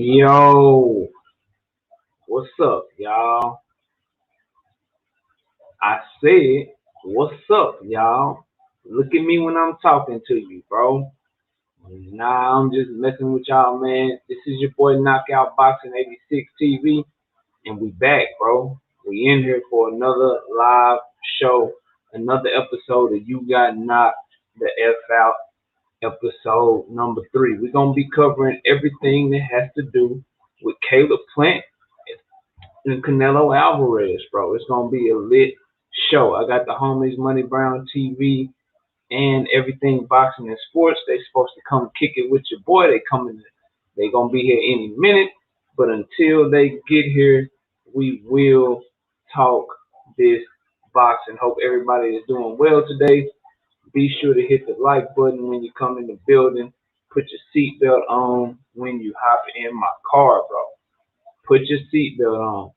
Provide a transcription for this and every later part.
Yo, what's up, y'all? I said, what's up, y'all? Look at me when I'm talking to you, bro. Nah, I'm just messing with y'all, man. This is your boy Knockout Boxing 86 TV, and we back, bro. We in here for another live show, another episode of You Got Knocked the F Out, episode number 3. We're gonna be covering everything that has to do with Caleb Plant and Canelo Alvarez, bro. It's gonna be a lit show. I got the homies Money Brown TV and everything boxing and sports. They supposed to come kick it with your boy. They coming. They gonna be here any minute. But until they get here, we will talk this boxing. Hope everybody is doing well today. Be sure to hit the like button when you come in the building. Put your seatbelt on when you hop in my car, bro. Put your seatbelt on.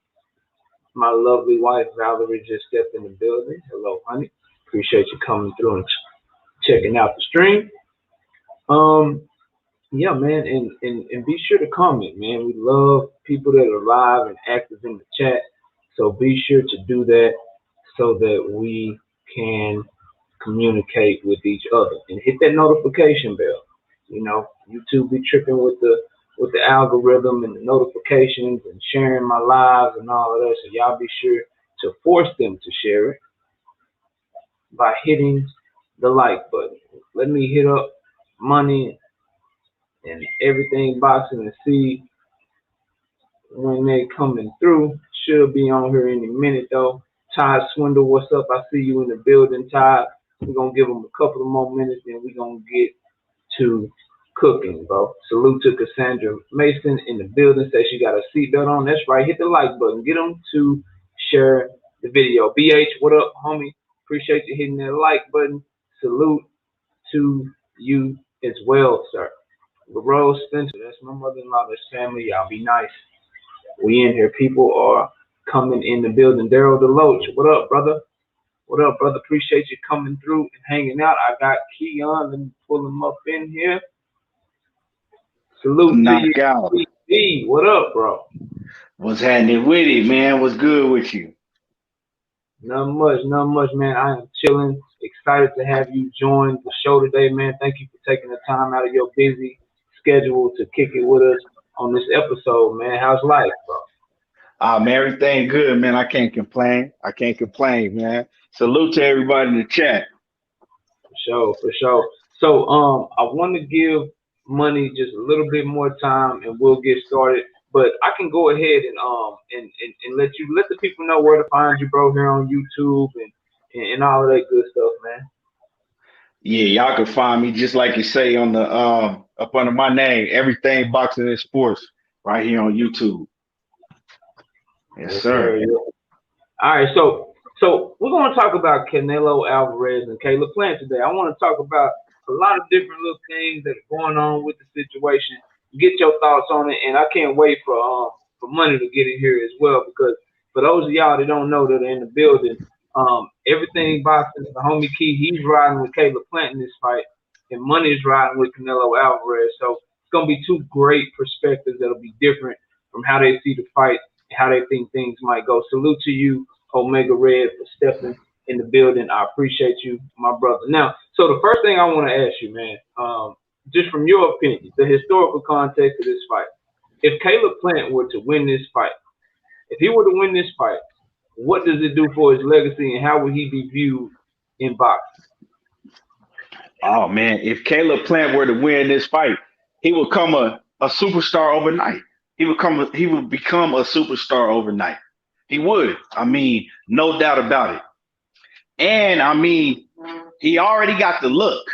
My lovely wife Valerie just stepped in the building. Hello, honey. Appreciate you coming through and checking out the stream. Um, yeah, man, and be sure to comment, man. We love people that are live and active in the chat. So be sure to do that so that we can communicate with each other and hit that notification bell. You know, YouTube be tripping with the algorithm and the notifications and sharing my lives and all of that. So y'all be sure to force them to share it by hitting the like button. Let me hit up Money and everything boxing and see when they coming through. Should be on here any minute though. Todd Swindle, what's up? I see you in the building, Todd. We're gonna give them a couple of more minutes, then we're gonna get to cooking, bro. Salute to Cassandra Mason in the building. Says she got a seatbelt on. That's right. Hit the like button. Get them to share the video. BH, what up, homie? Appreciate you hitting that like button. Salute to you as well, sir. LaRose Spencer, that's my mother-in-law. That's family. Y'all be nice. We in here. People are coming in the building. Daryl Deloach, what up, brother? What up, brother? Appreciate you coming through and hanging out. I got Keon. Let me pull him up in here. Salute to Knockout. you, CD. What up, bro? What's happening with it, man? What's good with you? Not much, man. I am chilling. Excited to have you join the show today, man. Thank you for taking the time out of your busy schedule to kick it with us on this episode, man. How's life, bro? Man, everything good, man. I can't complain. I can't complain, man. Salute to everybody in the chat. For sure, for sure. So, I want to give Money just a little bit more time, and we'll get started. But I can go ahead and let the people know where to find you, bro, here on YouTube and all of that good stuff, man. Yeah, y'all can find me just like you say on the up under my name, everything boxing and sports, right here on YouTube. Yes, Yes, sir. sir. Yeah. All right, so we're gonna talk about Canelo Alvarez and Caleb Plant today. I want to talk about a lot of different little things that are going on with the situation. Get your thoughts on it, and I can't wait for Money to get in here as well because for those of y'all that don't know that are in the building, everything boxing, the homie Key, he's riding with Caleb Plant in this fight, and Money's riding with Canelo Alvarez. So it's gonna be two great perspectives that'll be different from how they see the fight and how they think things might go. Salute to you, Omega Red, for stepping in the building. I appreciate you, my brother. Now, so the first thing I want to ask you, man, just from your opinion, the historical context of this fight. If Caleb Plant were to win this fight, if he were to win this fight, what does it do for his legacy, and how would he be viewed in boxing? Oh man, if Caleb Plant were to win this fight, he would come a superstar overnight. He would become a superstar overnight. He would. I mean, no doubt about it. And I mean, he already got the look.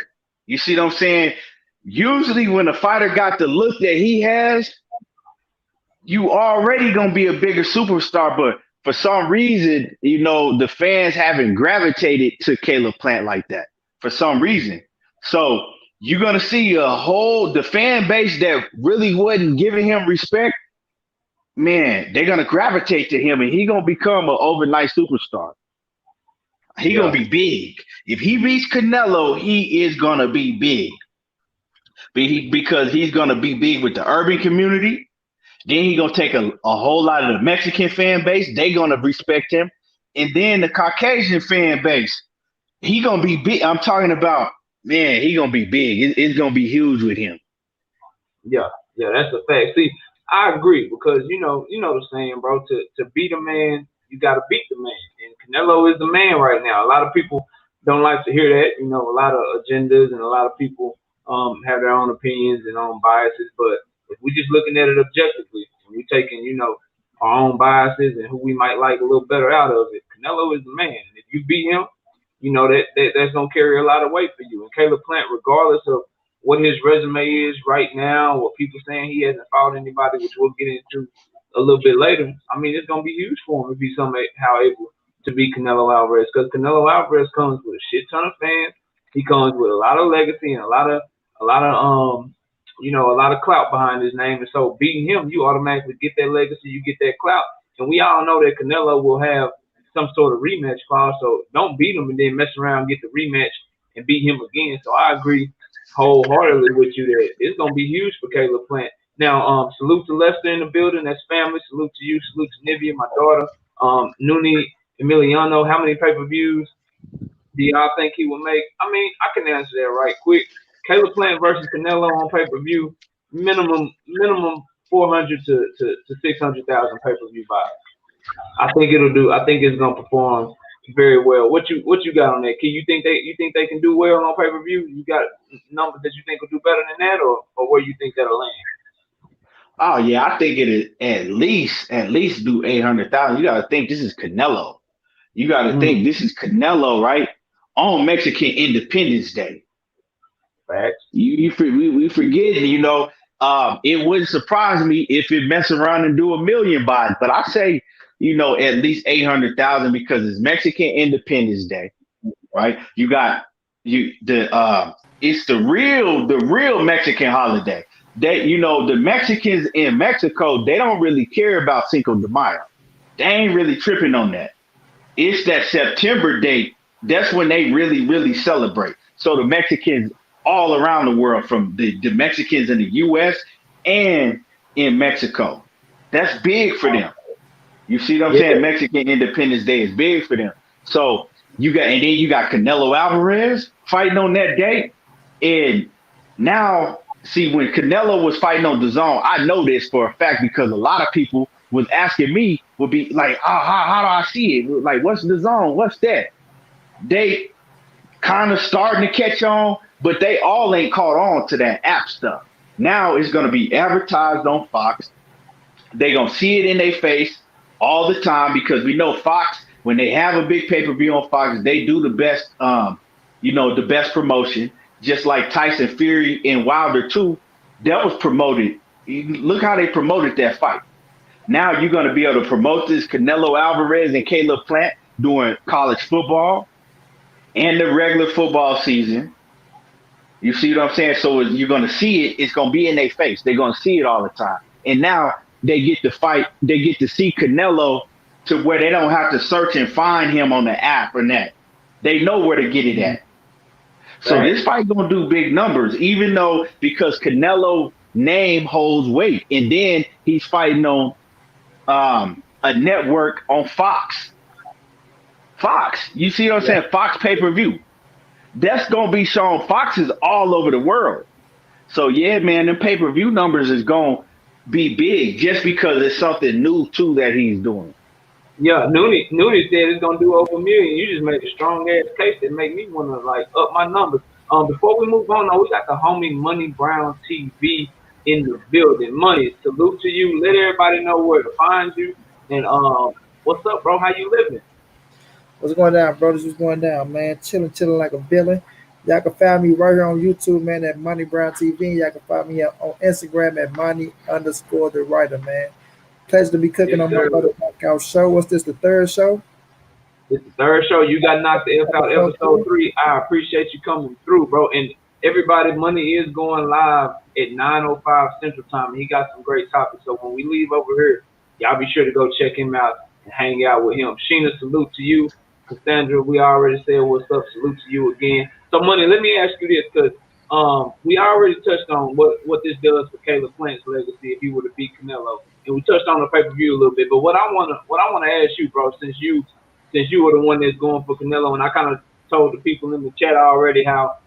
You see what I'm saying? Usually when a fighter got the look that he has, you already gonna be a bigger superstar. But for some reason, the fans haven't gravitated to Caleb Plant like that for some reason. So you're gonna see the fan base that really wasn't giving him respect, man, they're gonna gravitate to him and he's gonna become an overnight superstar. He gonna Yeah, be big. If he beats Canelo, he is gonna be big. Because he's gonna be big with the urban community. Then he gonna take a whole lot of the Mexican fan base. They gonna respect him, and then the Caucasian fan base. He gonna be big. I'm talking about, man. He gonna be big. It's gonna be huge with him. Yeah, yeah, that's a fact. See, I agree because you know the saying, bro. To beat a man, you got to beat the man, and Canelo is the man right now. A lot of people don't like to hear that. You know, a lot of agendas and a lot of people have their own opinions and own biases. But if we're just looking at it objectively, and we're taking our own biases and who we might like a little better out of it, Canelo is the man. And if you beat him, you know that's gonna carry a lot of weight for you. And Caleb Plant, regardless of what his resume is right now, what people saying he hasn't fought anybody, which we'll get into a little bit later. I mean, it's gonna be huge for him if he's somehow able to beat Canelo Alvarez, because Canelo Alvarez comes with a shit ton of fans. He comes with a lot of legacy and a lot of clout behind his name. And so beating him, you automatically get that legacy, you get that clout. And we all know that Canelo will have some sort of rematch clause. So don't beat him and then mess around and get the rematch and beat him again. So I agree wholeheartedly with you that it's gonna be huge for Caleb Plant. Now, salute to Lester in the building. That's family. Salute to you. Salute to Nivea, my daughter. Nuni Emiliano. How many pay-per-views do y'all think he will make? I mean, I can answer that right quick. Caleb Plant versus Canelo on pay-per-view, minimum 400 to 600,000 pay-per-view buys. I think it'll do. I think it's gonna perform very well. What you got on that? Key? You think they can do well on pay per view? You got numbers that you think will do better than that, or where you think that'll land? Oh yeah, I think it at least do 800,000. You got to think this is Canelo. You got to think Mm, this is Canelo, right? On Mexican Independence Day. facts. We forget, it wouldn't surprise me if it mess around and do a million buys, but I say, at least 800,000 because it's Mexican Independence Day, right? You got you the it's the real Mexican holiday. The Mexicans in Mexico, they don't really care about Cinco de Mayo. They ain't really tripping on that. It's that September date. That's when they really, really celebrate. So the Mexicans all around the world, from the Mexicans in the US and in Mexico, that's big for them. You see what I'm Yeah, saying? Mexican Independence Day is big for them. So and then you got Canelo Alvarez fighting on that day. And now, see, when Canelo was fighting on the zone, I know this for a fact because a lot of people was asking me, would be like, oh, how do I see it? Like, what's the zone? What's that? They kind of starting to catch on, but they all ain't caught on to that app stuff. Now it's going to be advertised on Fox. They gonna see it in their face all the time because we know Fox, when they have a big pay per view on Fox, they do the best, the best promotion. Just like Tyson Fury and Wilder too, that was promoted. Look how they promoted that fight. Now you're gonna be able to promote this Canelo Alvarez and Caleb Plant during college football and the regular football season. You see what I'm saying? So you're going to see it. It's going to be in their face. They're going to see it all the time. And now they get to fight. They get to see Canelo to where they don't have to search and find him on the app or that. They know where to get it at. So facts. this fight going to do big numbers, even though because Canelo name holds weight. And then he's fighting on a network on Fox. Fox. You see what I'm Yeah, saying? Fox pay-per-view. That's gonna be shown. Fox is all over the world. So yeah, man, them pay per view numbers is gonna be big just because it's something new too that he's doing. yeah. Nuni said it's gonna do over a million. You just made a strong ass case that make me want to like up my numbers. Before we move on, though, we got the homie Money Brown TV in the building. Money, salute to you. Let everybody know where to find you. And what's up, bro? How you living? What's going down, brothers? What's going down, man? Chilling like a villain. Y'all can find me right here on YouTube, man, at Money Brown TV. Y'all can find me on Instagram at Money underscore the writer, man. Pleasure to be Yes, cooking on my sir. other knockout show. What's this, the third show? It's the third show. You got knocked the F out Episode episode 3? 3. I appreciate you coming through, bro. And everybody, Money is going live at 9:05 Central Time. He got some great topics. So when we leave over here, y'all be sure to go check him out and hang out with him. Sheena, salute to you. Cassandra, we already said what's up. Salute to you again. So, Money, let me ask you this, because we already touched on what this does for Caleb Plant's legacy if he were to beat Canelo. and we touched on the pay per view a little bit. But what I wanna ask you, bro, since you were the one that's going for Canelo, and I kind of told the people in the chat already how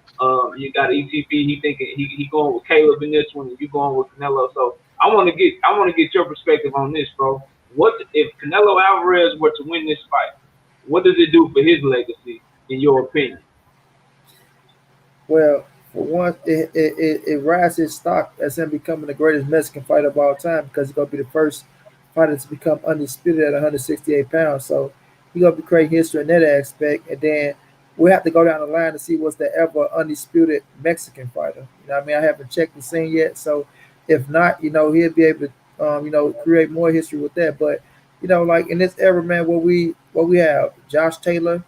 you got ETP. He thinking he going with Caleb in this one, and you going with Canelo. So I want to get your perspective on this, bro. What if Canelo Alvarez were to win this fight? What does it do for his legacy, in your opinion? Well, for one, it rises his stock as him becoming the greatest Mexican fighter of all time because he's gonna be the first fighter to become undisputed at 168 pounds. So he's gonna be creating history in that aspect. And then we have to go down the line to see what's the ever undisputed Mexican fighter. You know, what I mean, I haven't checked the scene yet. So if not, he'll be able to, create more history with that. But like in this era, man, what we have, Josh Taylor.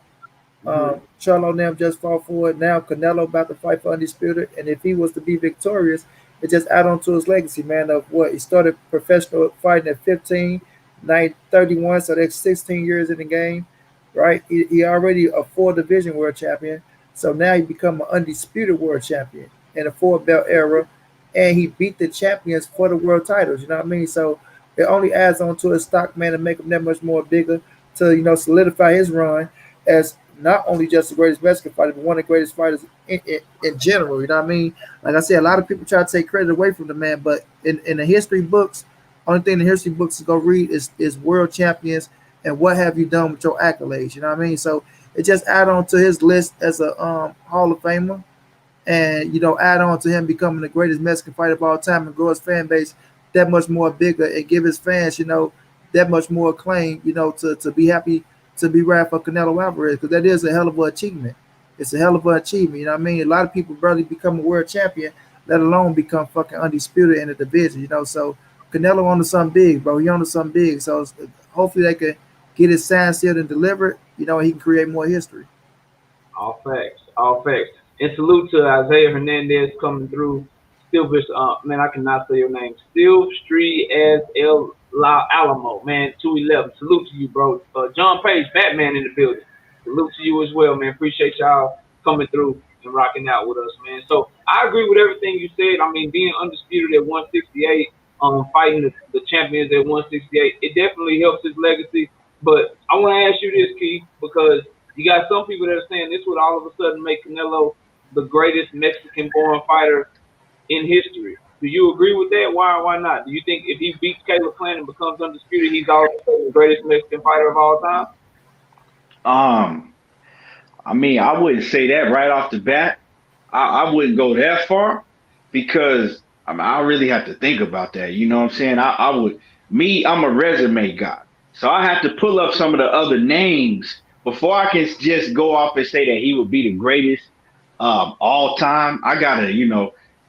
Hmm. Charlo and them just fought for it. Now Canelo about to fight for undisputed, and if he was to be victorious, it just add on to his legacy, man. Of what he started professional fighting at 15, now 31, so that's 16 years in the game, right? He already a four division world champion, so now he become an undisputed world champion in a four belt era, and he beat the champions for the world titles. You know what I mean? So it only adds on to his stock, man, to make him that much more bigger to solidify his run as not only just the greatest Mexican fighter, but one of the greatest fighters in general. You know what I mean? Like I said, a lot of people try to take credit away from the man, but in the history books, only thing the history books is gonna read is world champions and what have you done with your accolades. You know what I mean? So it just add on to his list as a Hall of Famer, and add on to him becoming the greatest Mexican fighter of all time and grow his fan base that much more bigger and give his fans that much more acclaim to be happy to be right for Canelo Alvarez because that is a hell of an achievement. It's a hell of an achievement. You know what I mean? A lot of people barely become a world champion, let alone become fucking undisputed in the division. So Canelo on to something big, bro. He on to something big. So hopefully they can get his sign sealed and delivered. And he can create more history. All facts, all facts. And salute to Isaiah Hernandez coming through. Silver, man, I cannot say your name. Still Street as El Alamo, man, 211. Salute to you, bro. John Page, Batman in the building. Salute to you as well, man. Appreciate y'all coming through and rocking out with us, man. So I agree with everything you said. I mean, being undisputed at 168, fighting the champions at 168, it definitely helps his legacy. But I want to ask you this, Keith, because you got some people that are saying this would all of a sudden make Canelo the greatest Mexican-born fighter in history. Do you agree with that? Why or why not? Do you think if he beats Caleb Plant and becomes undisputed, he's also the greatest Mexican fighter of all time? Um, I mean, I wouldn't say that right off the bat. I wouldn't go that far because I really have to think about that. You know what I'm saying? I would I'm a resume guy. So I have to pull up some of the other names before I can just go off and say that he would be the greatest all time. I gotta,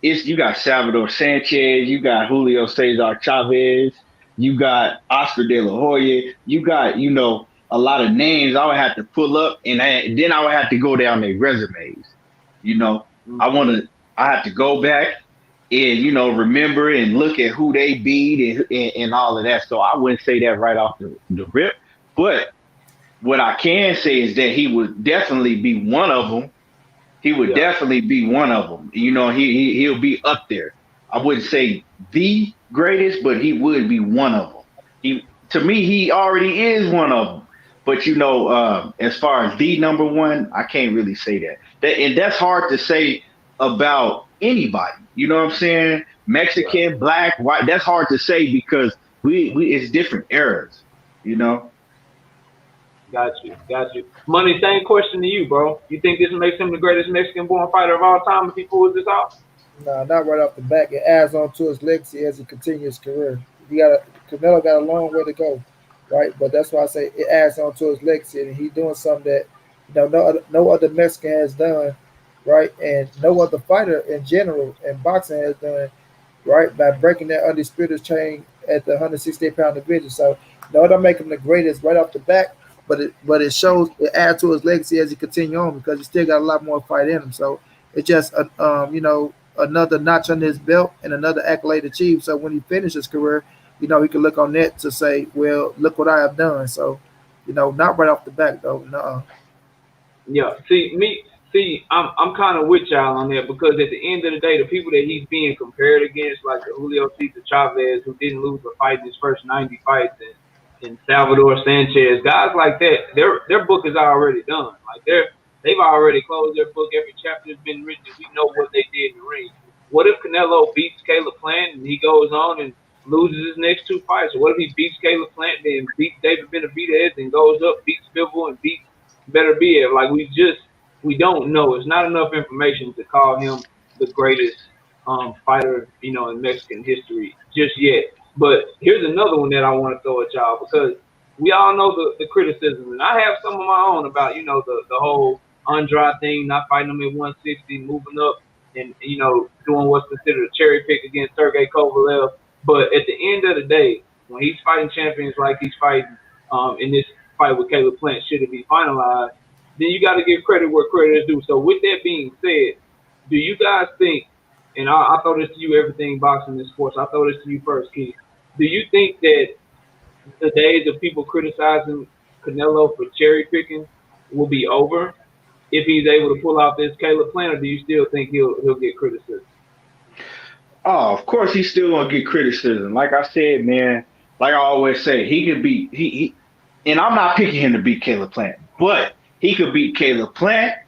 it's you got Salvador Sanchez, you got Julio Cesar Chavez, you got Oscar De La Hoya, you got, a lot of names I would have to pull up and then I would have to go down their resumes. You know, I Mm-hmm. want to, I have to go back and, remember and look at who they beat and all of that. So I wouldn't say that right off the rip. But what I can say is that he would definitely be one of them. He would Yeah, definitely be one of them. He'll be up there. I wouldn't say the greatest, but he would be one of them. To me, he already is one of them. But as far as the number one, I can't really say that. And that's hard to say about anybody. You know what I'm saying? yeah. Mexican, black, white. That's hard to say because we it's different eras. You know. Got you, got you. Money, same question to you, bro. You think this makes him the greatest Mexican-born fighter of all time if he pulls this off? No, not right off the bat. It adds on to his legacy as he continues his career. Canelo got a long way to go, right? But that's why I say it adds on to his legacy, and he's doing something that no other Mexican has done, right? And no other fighter in general in boxing has done, right? By breaking that undisputed chain at the 168-pound division. So no, don't make him the greatest right off the bat, but it shows it adds to his legacy as he continue on because he still got a lot more fight in him. So it's just another notch on his belt and another accolade achieved. So when he finishes his career, he can look on that to say, well, look what I have done. So, not right off the bat though. No. Yeah. See, me. See, I'm kind of with y'all on that because at the end of the day, the people that he's being compared against, like the Julio Cesar Chavez, who didn't lose a fight in his first 90 fights, and Salvador Sanchez, guys like that, their book is already done. Like they've already closed their book. Every chapter has been written, and we know what they did in the ring. What if Canelo beats Caleb Plant and he goes on and loses his next two fights? Or what if he beats Caleb Plant and beats David Benavidez and goes up, beats Bivol and beats Better Be It? Like we don't know. It's not enough information to call him the greatest fighter, in Mexican history just yet. But here's another one that I want to throw at y'all because we all know the criticism, and I have some of my own about the whole Andrade thing, not fighting him at 160, moving up, and doing what's considered a cherry pick against Sergey Kovalev. But at the end of the day, when he's fighting champions like he's fighting in this fight with Caleb Plant, should it be finalized? Then you got to give credit where credit is due. So with that being said, do you guys think? And I'll throw this to you, everything boxing and sports. I'll throw this to you first, Keith. Do you think that the days of people criticizing Canelo for cherry picking will be over if he's able to pull out this Caleb Plant, or do you still think he'll get criticism? Oh, of course he's still gonna get criticism. Like I said, man, like I always say, he could beat and I'm not picking him to beat Caleb Plant, but he could beat Caleb Plant.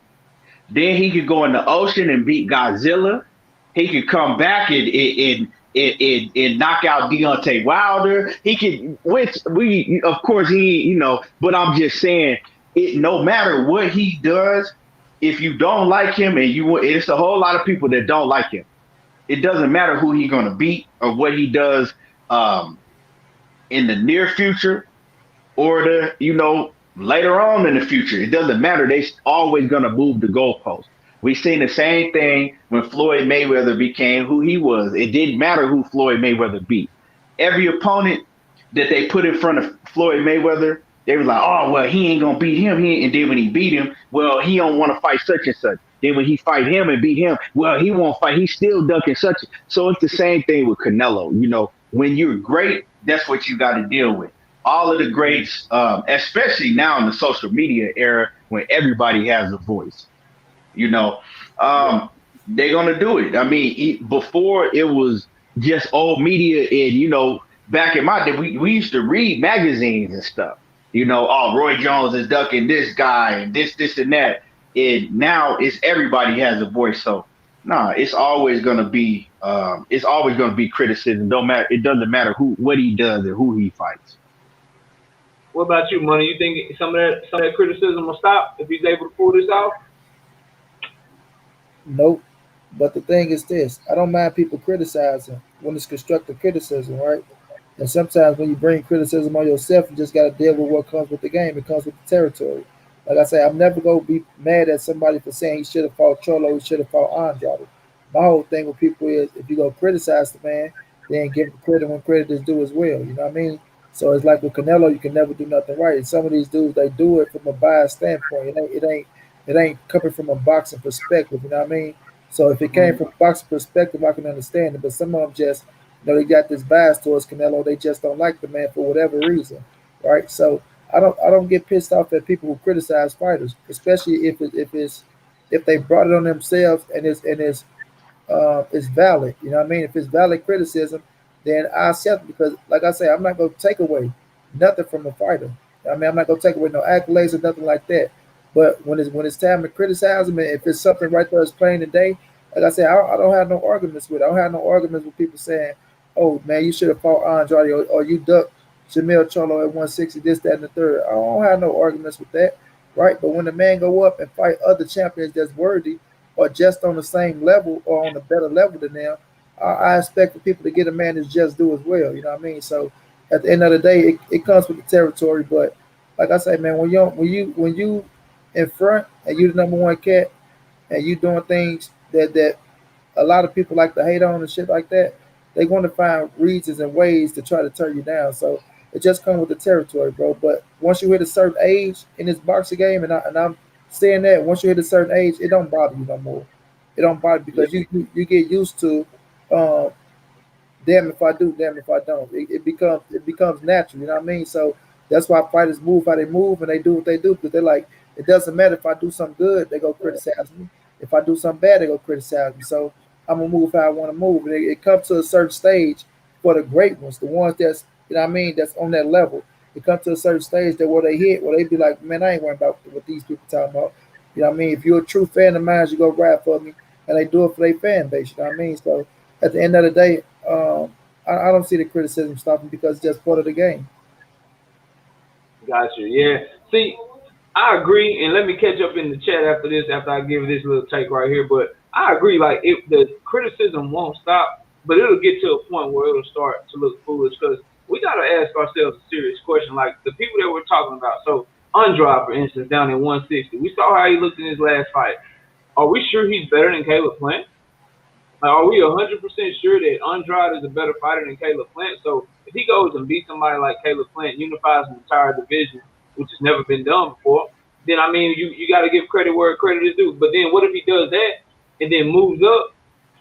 Then he could go in the ocean and beat Godzilla. He could come back and knock out Deontay Wilder. He could, which we, of course, but I'm just saying, no matter what he does, if you don't like him it's a whole lot of people that don't like him. It doesn't matter who he's going to beat or what he does in the near future or later on in the future. It doesn't matter. They always going to move the goalposts. We seen the same thing when Floyd Mayweather became who he was. It didn't matter who Floyd Mayweather beat. Every opponent that they put in front of Floyd Mayweather, they were like, oh, well, he ain't going to beat him. And then when he beat him, well, he don't want to fight such and such. Then when he fight him and beat him, well, he won't fight. He's still ducking such. So it's the same thing with Canelo. When you're great, that's what you got to deal with. All of the greats, especially now in the social media era when everybody has a voice, they're going to do it. I mean, before it was just old media and, back in my day, we used to read magazines and stuff. Oh, Roy Jones is ducking this guy and this and that. And now it's everybody has a voice. So it's always gonna be criticism. Don't matter. It doesn't matter what he does or who he fights. What about you, Money? You think some of that criticism will stop if he's able to pull this off? Nope. But the thing is this: I don't mind people criticizing when it's constructive criticism, right? And sometimes when you bring criticism on yourself, you just got to deal with what comes with the game. It comes with the territory. Like I say, I'm never going to be mad at somebody for saying he should have fought Cholo, he should have fought Andrade. My whole thing with people is if you go criticize the man, then give him credit when credit is due as well. You know what I mean? So it's like with Canelo, you can never do nothing right. And some of these dudes, they do it from a biased standpoint. It ain't coming from a boxing perspective. You know what I mean? So if it came from a boxing perspective, I can understand it. But some of them just, they got this bias towards Canelo. They just don't like the man for whatever reason, right? So I don't get pissed off at people who criticize fighters, especially if they brought it on themselves and it's valid. You know what I mean? If it's valid criticism, then I accept it because, like I say, I'm not going to take away nothing from the fighter. I mean, I'm not going to take away no accolades or nothing like that. But when it's time to criticize him, and if it's something right there that's plain today, like I said, I don't have no arguments with it. I don't have no arguments with people saying, "Oh man, you should have fought Andrade," or "You ducked Jamil Cholo at 160, this, that, and the third." I don't have no arguments with that, right? But when the man go up and fight other champions that's worthy or just on the same level or on a better level than them, I expect for people to get a man that's just do as well. You know what I mean? So at the end of the day, it comes with the territory. But like I say, man, when you in front and you the number one cat and you doing things that a lot of people like to hate on and shit like that, they want to find reasons and ways to try to turn you down. So it just comes with the territory, bro. But once you hit a certain age in this boxing game, and I'm saying that once you hit a certain age, it don't bother you no more. It don't bother because you get used to, um, damn if I do, damn if I don't. It becomes natural. You know what I mean? So that's why fighters move how they move and they do what they do because they're like It doesn't matter if I do something good, they go criticize me. If I do something bad, they go criticize me. So I'm gonna move how I want to move. And it comes to a certain stage for the great ones, the ones that's that's on that level. It comes to a certain stage that where they hit, where they be like, man, I ain't worried about what these people talking about. If you're a true fan of mine, you go ride for me, and they do it for their fan base. You know what I mean? So at the end of the day, I don't see the criticism stopping because it's just part of the game. Gotcha. Yeah. See, I agree, and let me catch up in the chat after this, after I give this little take right here. But I agree, like if the criticism won't stop, but it'll get to a point where it'll start to look foolish because we gotta ask ourselves a serious question. Like the people that we're talking about. So Andrade, for instance, down at 160, we saw how he looked in his last fight. Are we sure he's better than Caleb Plant? Like, are we 100% sure that Andrade is a better fighter than Caleb Plant? So if he goes and beats somebody like Caleb Plant, unifies an entire division, which has never been done before, then I mean you got to give credit where credit is due. But then what if he does that and then moves up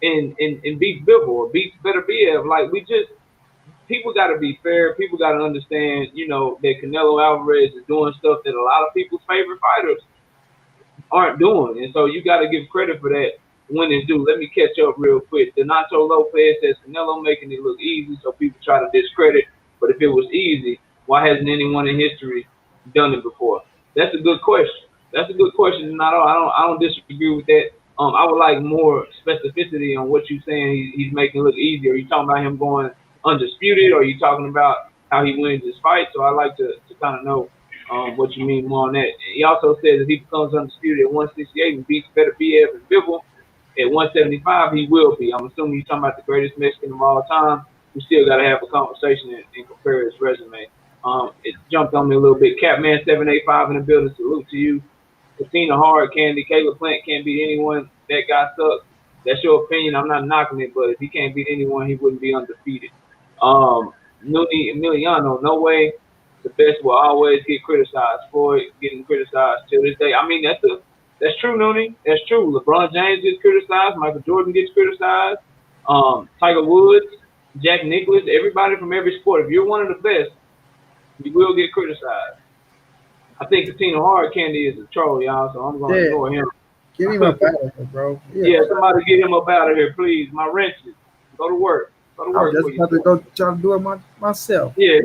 and beats Bivol or beats Better Biev? Like we just people got to be fair. People got to understand, that Canelo Alvarez is doing stuff that a lot of people's favorite fighters aren't doing. And so you got to give credit for that when it's due. Let me catch up real quick. Donato Lopez says Canelo making it look easy, so people try to discredit. But if it was easy, why hasn't anyone in history done it before? That's a good question. That's a good question. Donato. I don't disagree with that. I would like more specificity on what you're saying. He's making it look easy. Are you talking about him going undisputed, or are you talking about how he wins his fight? So I like to kind of know what you mean more on that. He also says if he becomes undisputed at 168 and beats Better BF and Bivol at 175, he will be. I'm assuming you're talking about the greatest Mexican of all time. We still got to have a conversation and compare his resume. It jumped on me a little bit. Catman 785 in the building. Salute to you. Katina Hard Candy. Caleb Plant can't beat anyone. That guy sucks. That's your opinion. I'm not knocking it, but if he can't beat anyone, he wouldn't be undefeated. Nuni Emiliano, no way. The best will always get criticized. Floyd getting criticized till this day. I mean, that's true, Nuni. That's true. LeBron James gets criticized. Michael Jordan gets criticized. Tiger Woods, Jack Nicklaus, everybody from every sport. If you're one of the best, you will get criticized. I think Katina Hard Candy is a troll, y'all, so I'm going to ignore him. Get him up out of here, bro. Yeah, somebody get him up out of here, please. My wrenches. Go to work. Go to work. I'm just about to go try to do it myself. Yeah,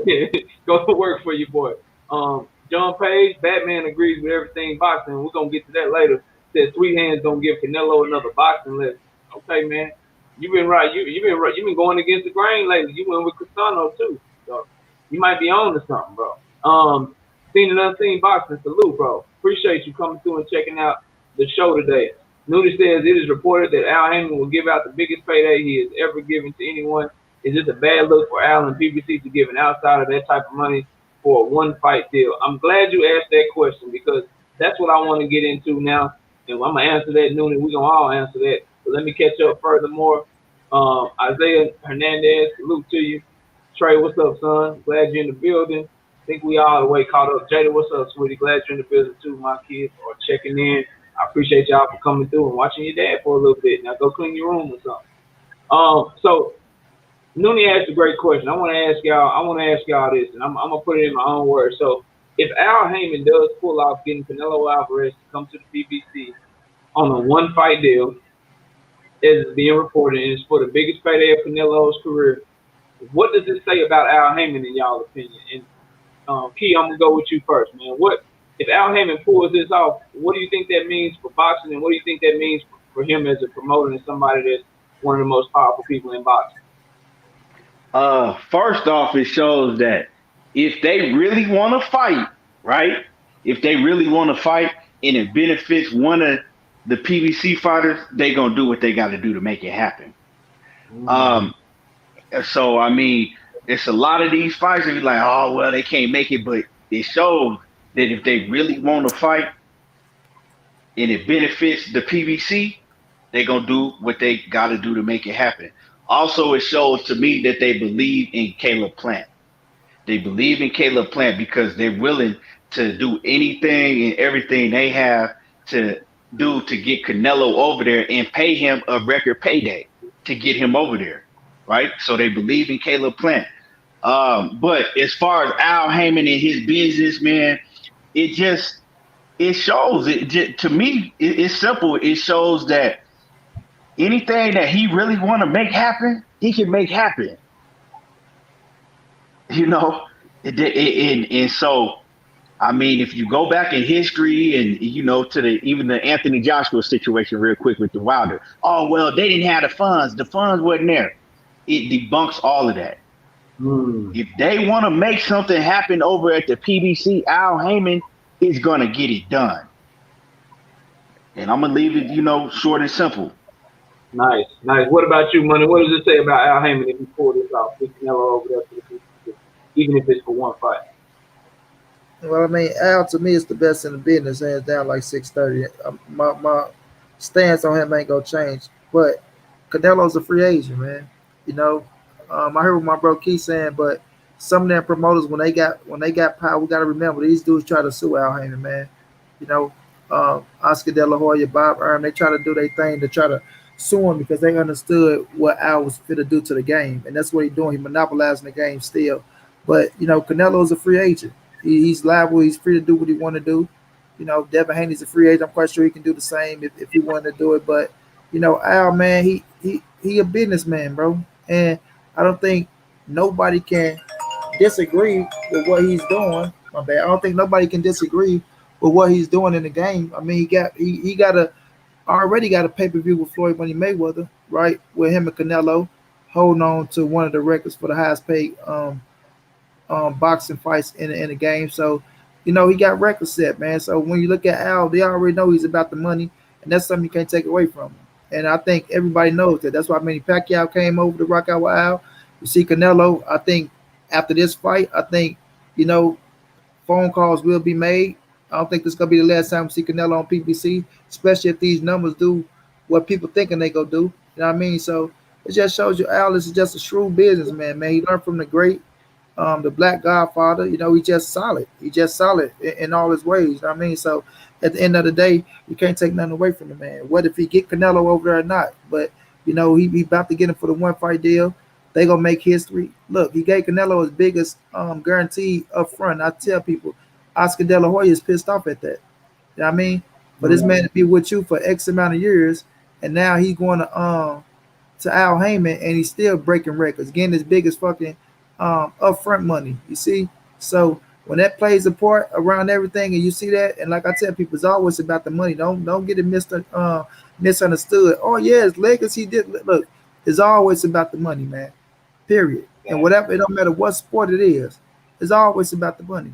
go to work for you, boy. John Page, Batman agrees with everything boxing. We're gonna get to that later. Said 3 hands don't give Canelo another boxing lesson. Okay, man. You've been right. You've been right. You've been going against the grain lately. You went with Castano too. So you might be on to something, bro. Seen and unseen boxing. Salute, bro. Appreciate you coming through and checking out the show today. Nudie says it is reported that Al Heyman will give out the biggest payday he has ever given to anyone. Is it a bad look for Al and PBC to give an outsider that type of money for a one-fight deal? I'm glad you asked that question because that's what I want to get into now. And I'm going to answer that, Nudie. We're going to all answer that. But let me catch up furthermore. Isaiah Hernandez, salute to you. Trey, what's up, son? Glad you're in the building. I think we all the way caught up. Jada, what's up, sweetie? Glad you're in the building too. My kids are checking in. I appreciate y'all for coming through and watching your dad for a little bit. Now go clean your room or something. So Noonie asked a great question. I want to ask y'all this, and I'm gonna put it in my own words. So if Al Heyman does pull off getting Canelo Alvarez to come to the PBC on a one-fight deal, as is being reported, and it's for the biggest payday of Canelo's career, what does it say about Al Heyman in y'all opinion? And Key, I'm gonna go with you first, man. What if Al Heyman pulls this off? What do you think that means for boxing, and what do you think that means for him as a promoter and somebody that's one of the most powerful people in boxing? First off, it shows that if they really want to fight, right? If they really want to fight and it benefits one of the PBC fighters, they gonna do what they got to do to make it happen. So I mean, it's a lot of these fights that be like, oh well, they can't make it, but it shows that if they really want to fight and it benefits the PBC, they gonna do what they got to do to make it happen. Also, it shows to me that they believe in Caleb Plant. They believe in Caleb Plant because they're willing to do anything and everything they have to do to get Canelo over there and pay him a record payday to get him over there, right? So they believe in Caleb Plant. But as far as Al Heyman and his business, man, it just it shows to me. It's simple. It shows that anything that he really want to make happen, he can make happen. You know, and so I mean, if you go back in history and to the even the Anthony Joshua situation real quick with the Wilder. Oh well, they didn't have the funds. The funds wasn't there. It debunks all of that. Hmm. If they want to make something happen over at the PBC, Al Heyman is gonna get it done. And I'm gonna leave it, short and simple. Nice, nice. What about you, Money? What does it say about Al Heyman if he pull this off? Big Canelo over there for the PBC, even if it's for one fight. Well, I mean, Al to me is the best in the business, hands down, like 630. My stance on him ain't gonna change. But Canelo's a free agent, man. You know, I heard what my bro Keith saying, but some of them promoters when they got power, we gotta remember these dudes try to sue Al Heyman, man. You know, Oscar De La Hoya, Bob Earn, they try to do their thing to try to sue him because they understood what Al was fit to do to the game, and that's what he's doing. He monopolizing the game still. But Canelo's a free agent. He's liable. He's free to do what he want to do. Devin Haney's a free agent. I'm quite sure he can do the same if he wanted to do it. But Al, man, he a businessman, bro, and I don't think nobody can disagree with what he's doing. My bad. I don't think nobody can disagree with what he's doing in the game. I mean, he got a already got a pay per view with Floyd Money Mayweather, right? With him and Canelo holding on to one of the records for the highest paid boxing fights in the game. So, he got records set, man. So when you look at Al, they already know he's about the money, and that's something you can't take away from him. And I think everybody knows that. That's why Manny Pacquiao came over to rock out with Al. You see Canelo. I think after this fight, I think you know phone calls will be made. I don't think this is gonna be the last time we see Canelo on PBC, especially if these numbers do what people thinking they go do. You know what I mean? So it just shows you Al is just a shrewd businessman, man. He learned from the great the Black Godfather. He's just solid. He's just solid in all his ways. You know what I mean? So at the end of the day, you can't take nothing away from the man. What if he get Canelo over there or not? But he about to get him for the one fight deal. They gonna make history. Look, he gave Canelo his biggest guarantee up front. I tell people, Oscar De La Hoya is pissed off at that. You know what I mean? For this man to be with you for X amount of years, and now he's going to Al Heyman, and he's still breaking records, getting his biggest fucking upfront money. You see, so when that plays a part around everything, and you see that, and like I tell people, it's always about the money. Don't get it misunderstood. Oh yeah, his legacy did look. It's always about the money, man. Period. And whatever, it don't matter what sport it is. It's always about the money.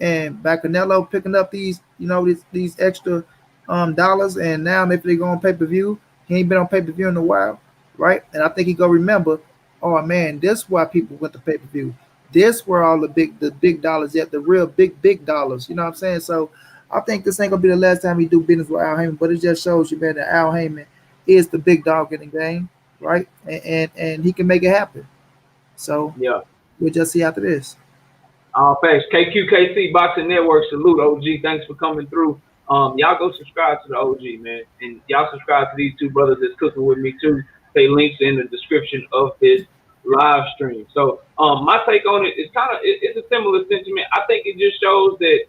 And by Canelo picking up these extra dollars, and now if they go on pay per view, he ain't been on pay per view in a while, right? And I think he gonna remember, oh man, this why people went to pay per view. This where all the big dollars at, the real big dollars. You know what I'm saying? So I think this ain't gonna be the last time he do business with Al Heyman, but it just shows you, man, that Al Heyman is the big dog in the game, right? And he can make it happen. So Yeah. we'll just see after this. Thanks. KQKC Boxing Network, salute OG. Thanks for coming through. Y'all go subscribe to the OG, man. And y'all subscribe to these two brothers that's cooking with me too. They links in the description of this live stream. So my take on it is it's a similar sentiment. I think it just shows that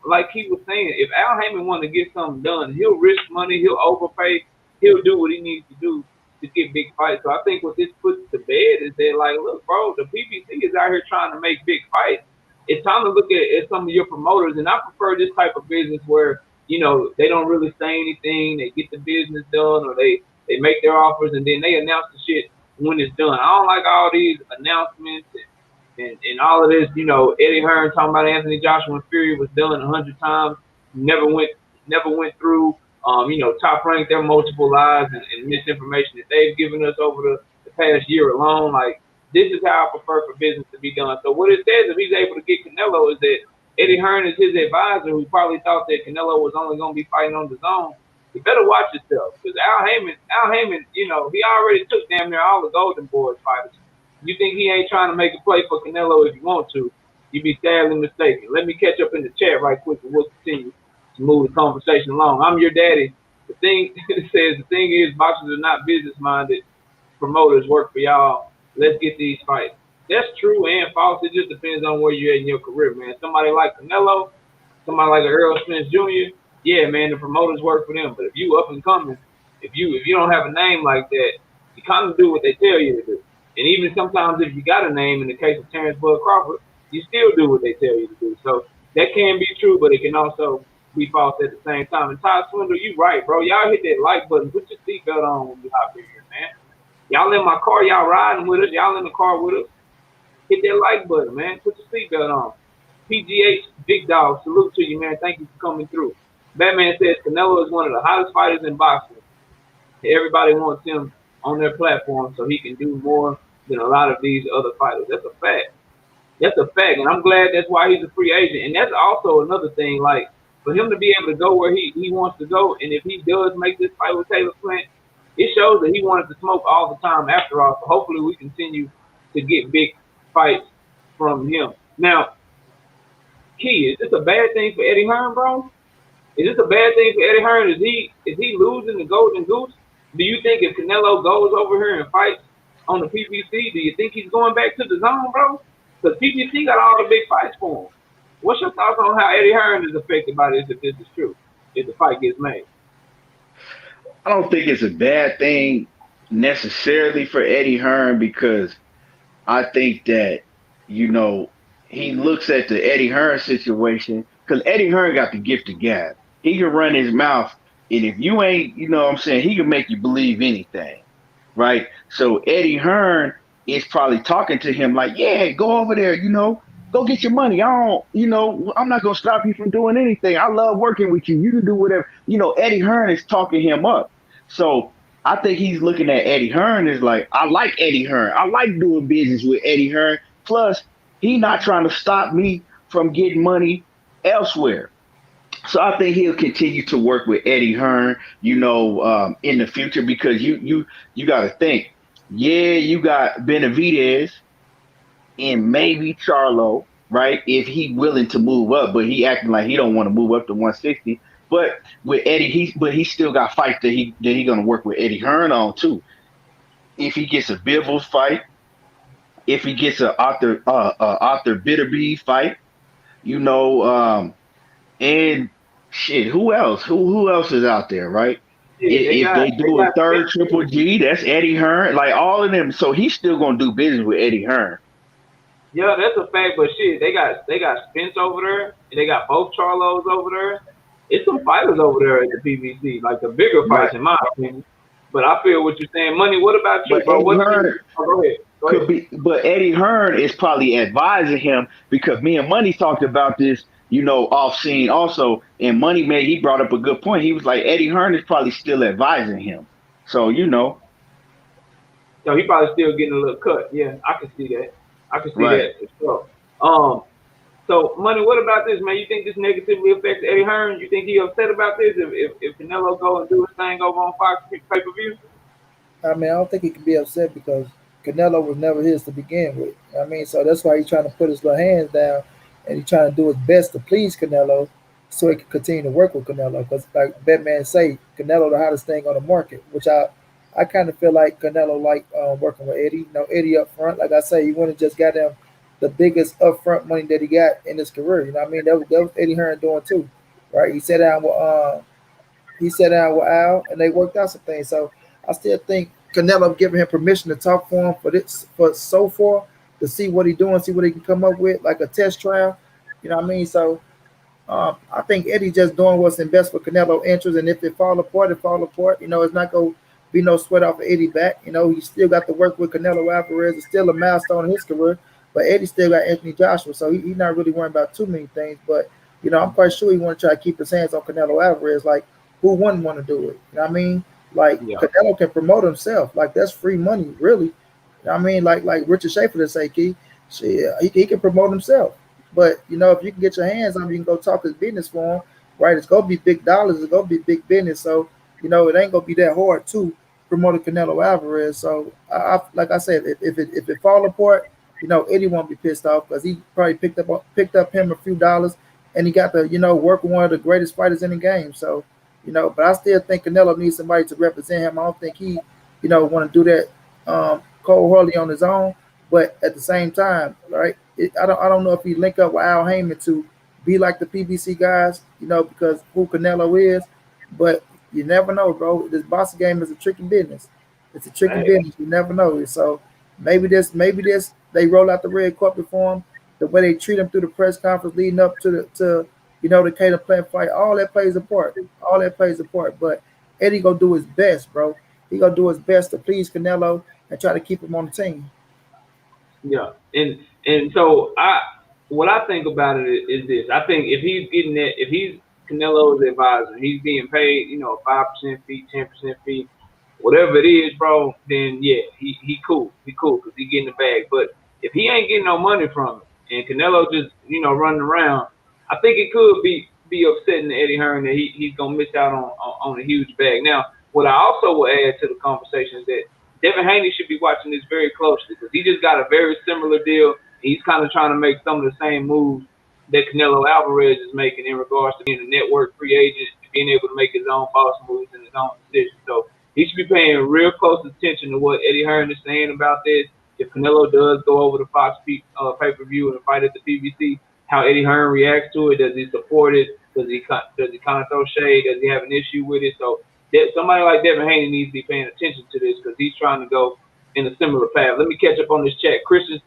like he was saying, if Al Heyman wanted to get something done, he'll risk money, he'll overpay, he'll do what he needs to do to get big fights. So I think what this puts to bed is that, like, look, bro, the PBC is out here trying to make big fights. It's time to look at some of your promoters, and I prefer this type of business where they don't really say anything, they get the business done, or they make their offers and then they announce the shit when it's done. I don't like all these announcements and all of this. Eddie Hearn talking about Anthony Joshua and Fury was done 100 times, never went through. Top ranked their multiple lies and misinformation that they've given us over the past year alone. Like, this is how I prefer for business to be done. So what it says, if he's able to get Canelo, is that Eddie Hearn is his advisor, who probably thought that Canelo was only going to be fighting on the zone. You better watch yourself, because Al Heyman, he already took damn near all the Golden Boys fighters. You think he ain't trying to make a play for Canelo if you want to? You be sadly mistaken. Let me catch up in the chat right quick, and we'll continue to move the conversation along. I'm your daddy. The thing it says, the thing is, boxers are not business minded. Promoters work for y'all. Let's get these fights. That's true and false. It just depends on where you're at in your career, man. Somebody like Canelo, somebody like a Earl Spence Jr., yeah, man, the promoters work for them. But if you up and coming, if you don't have a name like that, you kind of do what they tell you to do. And even sometimes if you got a name, in the case of Terrence Bud Crawford, you still do what they tell you to do. So that can be true, but it can also be false at the same time. And Todd Swindle, you right, bro. Y'all hit that like button. Put your seatbelt on when you hop in here, man. Y'all in my car, y'all riding with us. Y'all in the car with us. Hit that like button, man. Put your seatbelt on. PGH, big dog, salute to you, man. Thank you for coming through. Batman says Canelo is one of the hottest fighters in boxing. Everybody wants him on their platform so he can do more than a lot of these other fighters. That's a fact. That's a fact, and I'm glad that's why he's a free agent. And that's also another thing, like for him to be able to go where he wants to go, and if he does make this fight with Taylor Plant, it shows that he wanted to smoke all the time after all. So hopefully we continue to get big fights from him. Now, Key, is this a bad thing for Eddie Hearn, bro? Is this a bad thing for Eddie Hearn? Is he losing the golden goose? Do you think if Canelo goes over here and fights on the PBC, do you think he's going back to the zone, bro? Because PBC got all the big fights for him. What's your thoughts on how Eddie Hearn is affected by this if this is true? If the fight gets made? I don't think it's a bad thing necessarily for Eddie Hearn because I think that, you know, he looks at the Eddie Hearn situation because Eddie Hearn got the gift of gab. He can run his mouth, and if you ain't, you know what I'm saying, he can make you believe anything, right? So Eddie Hearn is probably talking to him like, yeah, go over there, go get your money. I don't, I'm not going to stop you from doing anything. I love working with you. You can do whatever. Eddie Hearn is talking him up. So I think he's looking at Eddie Hearn as like, I like Eddie Hearn. I like doing business with Eddie Hearn. Plus, he not trying to stop me from getting money elsewhere. So I think he'll continue to work with Eddie Hearn, in the future because you got to think, yeah, you got Benavidez and maybe Charlo, right? If he willing to move up, but he acting like he don't want to move up to 160. But with Eddie, he still got fights that he gonna work with Eddie Hearn on too. If he gets a Bivol fight, if he gets a Arthur Bitterby fight, you know, and shit, who else? Who else is out there, right? Yeah, If they they do a got third Triple G, that's Eddie Hearn, like all of them. So he's still gonna do business with Eddie Hearn. yeah, that's a fact. But shit, they got Spence over there, and they got both Charlos over there. It's some fighters over there at the PBC, like the bigger Right. fights in my opinion. But I feel what you're saying. Money. What about you, But bro? Eddie What's your? Hearn Oh, go ahead. Go could ahead. be, but Eddie Hearn is probably advising him because me and Money talked about this, off scene also. And Money made he brought up a good point. He was like Eddie Hearn is probably still advising him. So So he probably still getting a little cut. Yeah, I can see that. I can see right. that for sure. So money. What about this, man? You think this negatively affects Eddie Hearn? You think he upset about this if Canelo go and do his thing over on Fox pay per view? I mean, I don't think he can be upset because Canelo was never his to begin with. I mean, so that's why he's trying to put his little hands down and he's trying to do his best to please Canelo so he can continue to work with Canelo. Because, like Batman say, Canelo the hottest thing on the market, which I kind of feel like Canelo like working with Eddie. Eddie up front, like I say, he went and just got him the biggest upfront money that he got in his career. You know what I mean? That was Eddie Hearn doing too, right? He sat down with Al, and they worked out some things. So I still think Canelo giving him permission to talk for him for so far to see what he's doing, see what he can come up with, like a test trial. You know what I mean? So I think Eddie just doing what's in best for Canelo interest, and if it fall apart, it fall apart. It's not gonna be no sweat off of Eddie back. He still got to work with Canelo Alvarez. It's still a milestone in his career, but Eddie still got Anthony Joshua, so he's not really worrying about too many things. But I'm quite sure he want to try to keep his hands on Canelo Alvarez. Like, who wouldn't want to do it? You know what I mean? Like, Yeah. Canelo can promote himself. Like, that's free money, really. You know what I mean? Like Richard Schaefer to say, Key, he can promote himself. But if you can get your hands on him, you can go talk his business for him, right? It's gonna be big dollars, it's gonna be big business. So, it ain't gonna be that hard to promote Canelo Alvarez. So like I said, if it fall apart, Eddie won't be pissed off because he probably picked up him a few dollars and he got to, work with one of the greatest fighters in the game. So, but I still think Canelo needs somebody to represent him. I don't think he, want to do that cold hardly on his own. But at the same time, right? I don't know if he link up with Al Heyman to be like the PBC guys, because who Canelo is. But you never know, bro. This boxing game is a tricky business. It's a tricky Hey, business. You never know. So maybe this they roll out the red carpet for him. The way they treat him through the press conference leading up to the Caleb Plant fight, all that plays a part. All that plays a part. But Eddie gonna do his best, bro. He gonna do his best to please Canelo and try to keep him on the team. yeah, and so what I think about it is this. I think if he's getting that, if he's Canelo's advisor, he's being paid, 5% fee, 10% fee, whatever it is, bro. Then yeah, he cool, because he getting the bag. But if he ain't getting no money from it, and Canelo just running around, I think it could be upsetting to Eddie Hearn that he's gonna miss out on a huge bag. Now, what I also will add to the conversation is that Devin Haney should be watching this very closely because he just got a very similar deal. He's kind of trying to make some of the same moves that Canelo Alvarez is making in regards to being a network free agent and being able to make his own boss moves in his own decisions. So he should be paying real close attention to what Eddie Hearn is saying about this. If Canelo does go over the Fox pay-per-view and fight at the PBC, how Eddie Hearn reacts to it. Does he support it? Does he kind of throw shade? Does he have an issue with it? So somebody like Devin Haney needs to be paying attention to this because he's trying to go in a similar path. Let me catch up on this chat. Christian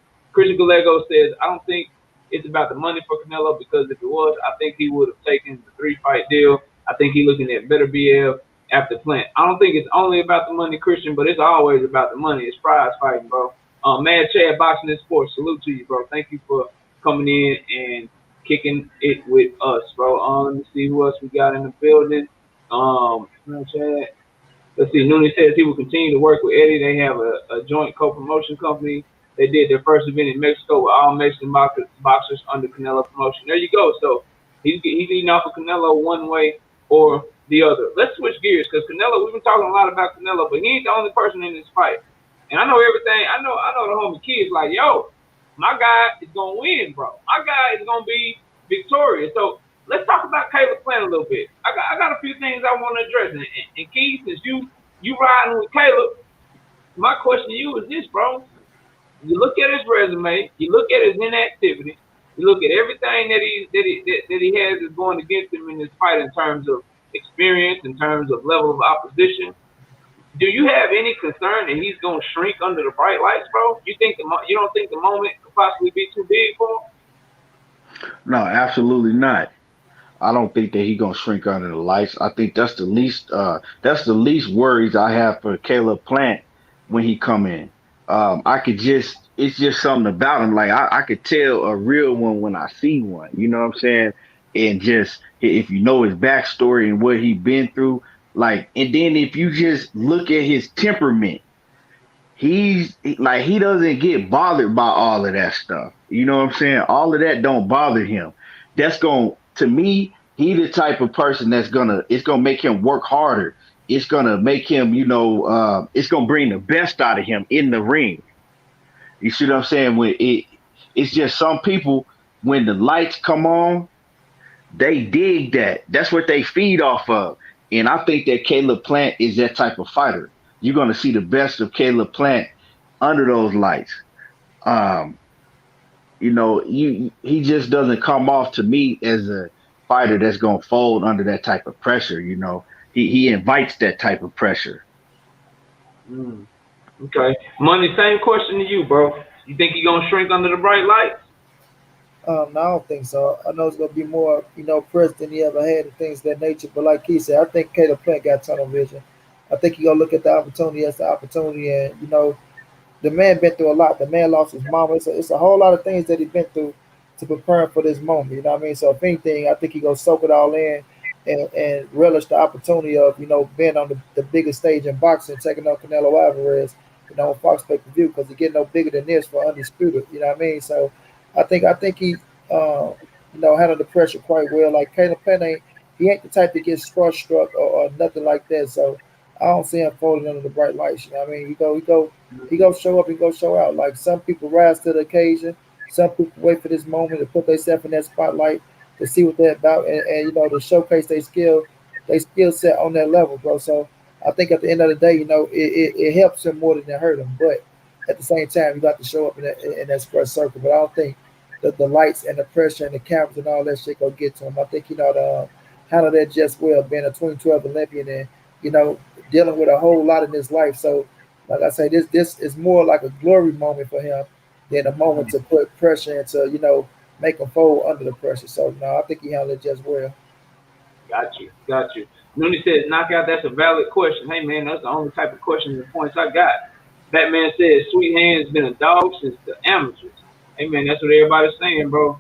Gallego says, I don't think it's about the money for Canelo because if it was, I think he would have taken the 3-fight deal. I think he's looking at better BL after Plant. I don't think it's only about the money, Christian, but it's always about the money. It's prize fighting, bro. Mad Chad, Boxing and Sports, salute to you, bro. Thank you for coming in and kicking it with us, bro. Let me see who else we got in the building. Mad Chad. Let's see. Nooney says he will continue to work with Eddie. They have a joint co-promotion company. They did their first event in Mexico with all Mexican boxers under Canelo promotion. There you go. So he's eating off of Canelo one way or the other. Let's switch gears because Canelo. We've been talking a lot about Canelo, but he ain't the only person in this fight. And I know everything. I know the homie kids like, yo, my guy is gonna win, bro. My guy is gonna be victorious. So let's talk about Caleb Plant a little bit. I got a few things I want to address. And Keith, since you riding with Caleb, my question to you is this, bro. You look at his resume, you look at his inactivity, you look at everything that he has is going against him in this fight in terms of experience, in terms of level of opposition. Do you have any concern that he's going to shrink under the bright lights, bro? You don't think the moment could possibly be too big for him? No, absolutely not. I don't think that he's gonna shrink under the lights. I think that's the least worries I have for Caleb Plant when he come in. I could just it's just something about him. Like I could tell a real one when I see one. You know what I'm saying? And just if you know his backstory and what he been through, like, and then if you just look at his temperament, like he doesn't get bothered by all of that stuff. You know what I'm saying? All of that don't bother him. That's going to me, he the type of person it's gonna make him work harder. It's gonna make him, it's gonna bring the best out of him in the ring. You see what I'm saying? It's just some people when the lights come on, they dig that. That's what they feed off of. And I think that Caleb Plant is that type of fighter. You're gonna see the best of Caleb Plant under those lights. Um, he just doesn't come off to me as a fighter that's gonna fold under that type of pressure. He invites that type of pressure. Mm, okay. Money, same question to you, bro. You think he going to shrink under the bright lights? No, I don't think so. I know it's gonna be more, press than he ever had and things of that nature. But like he said, I think Caleb Plant got tunnel vision. I think he gonna look at the opportunity as the opportunity, and the man been through a lot. The man lost his mama. It's a whole lot of things that he been through to prepare him for this moment. You know what I mean? So if anything, I think he gonna soak it all in and relish the opportunity of being on the biggest stage in boxing, taking on Canelo Alvarez, on Fox pay per view because he get no bigger than this for undisputed. You know what I mean? So I think he handled the pressure quite well. Like Caleb Plant he ain't the type to get struck or nothing like that. So I don't see him folding under the bright lights. You know what I mean? He go show up, he go show out. Like some people rise to the occasion, some people wait for this moment to put themselves in that spotlight to see what they're about and to showcase their skill set on that level, bro. So I think at the end of the day, it helps him more than it hurt him. But at the same time, you got to show up in that square circle. But I don't think the lights and the pressure and the cameras and all that shit go get to him. I think he know to handle that just well, being a 2012 Olympian and you know dealing with a whole lot in his life. So, like I say, this is more like a glory moment for him than a moment to put pressure into make him fold under the pressure. So no, I think he handled it just well. Got you. Got you. Nooney says, knockout, that's a valid question. Hey, man, that's the only type of questions and points I got. Batman says, Sweet Hand's been a dog since the amateurs. Hey, man, that's what everybody's saying, bro.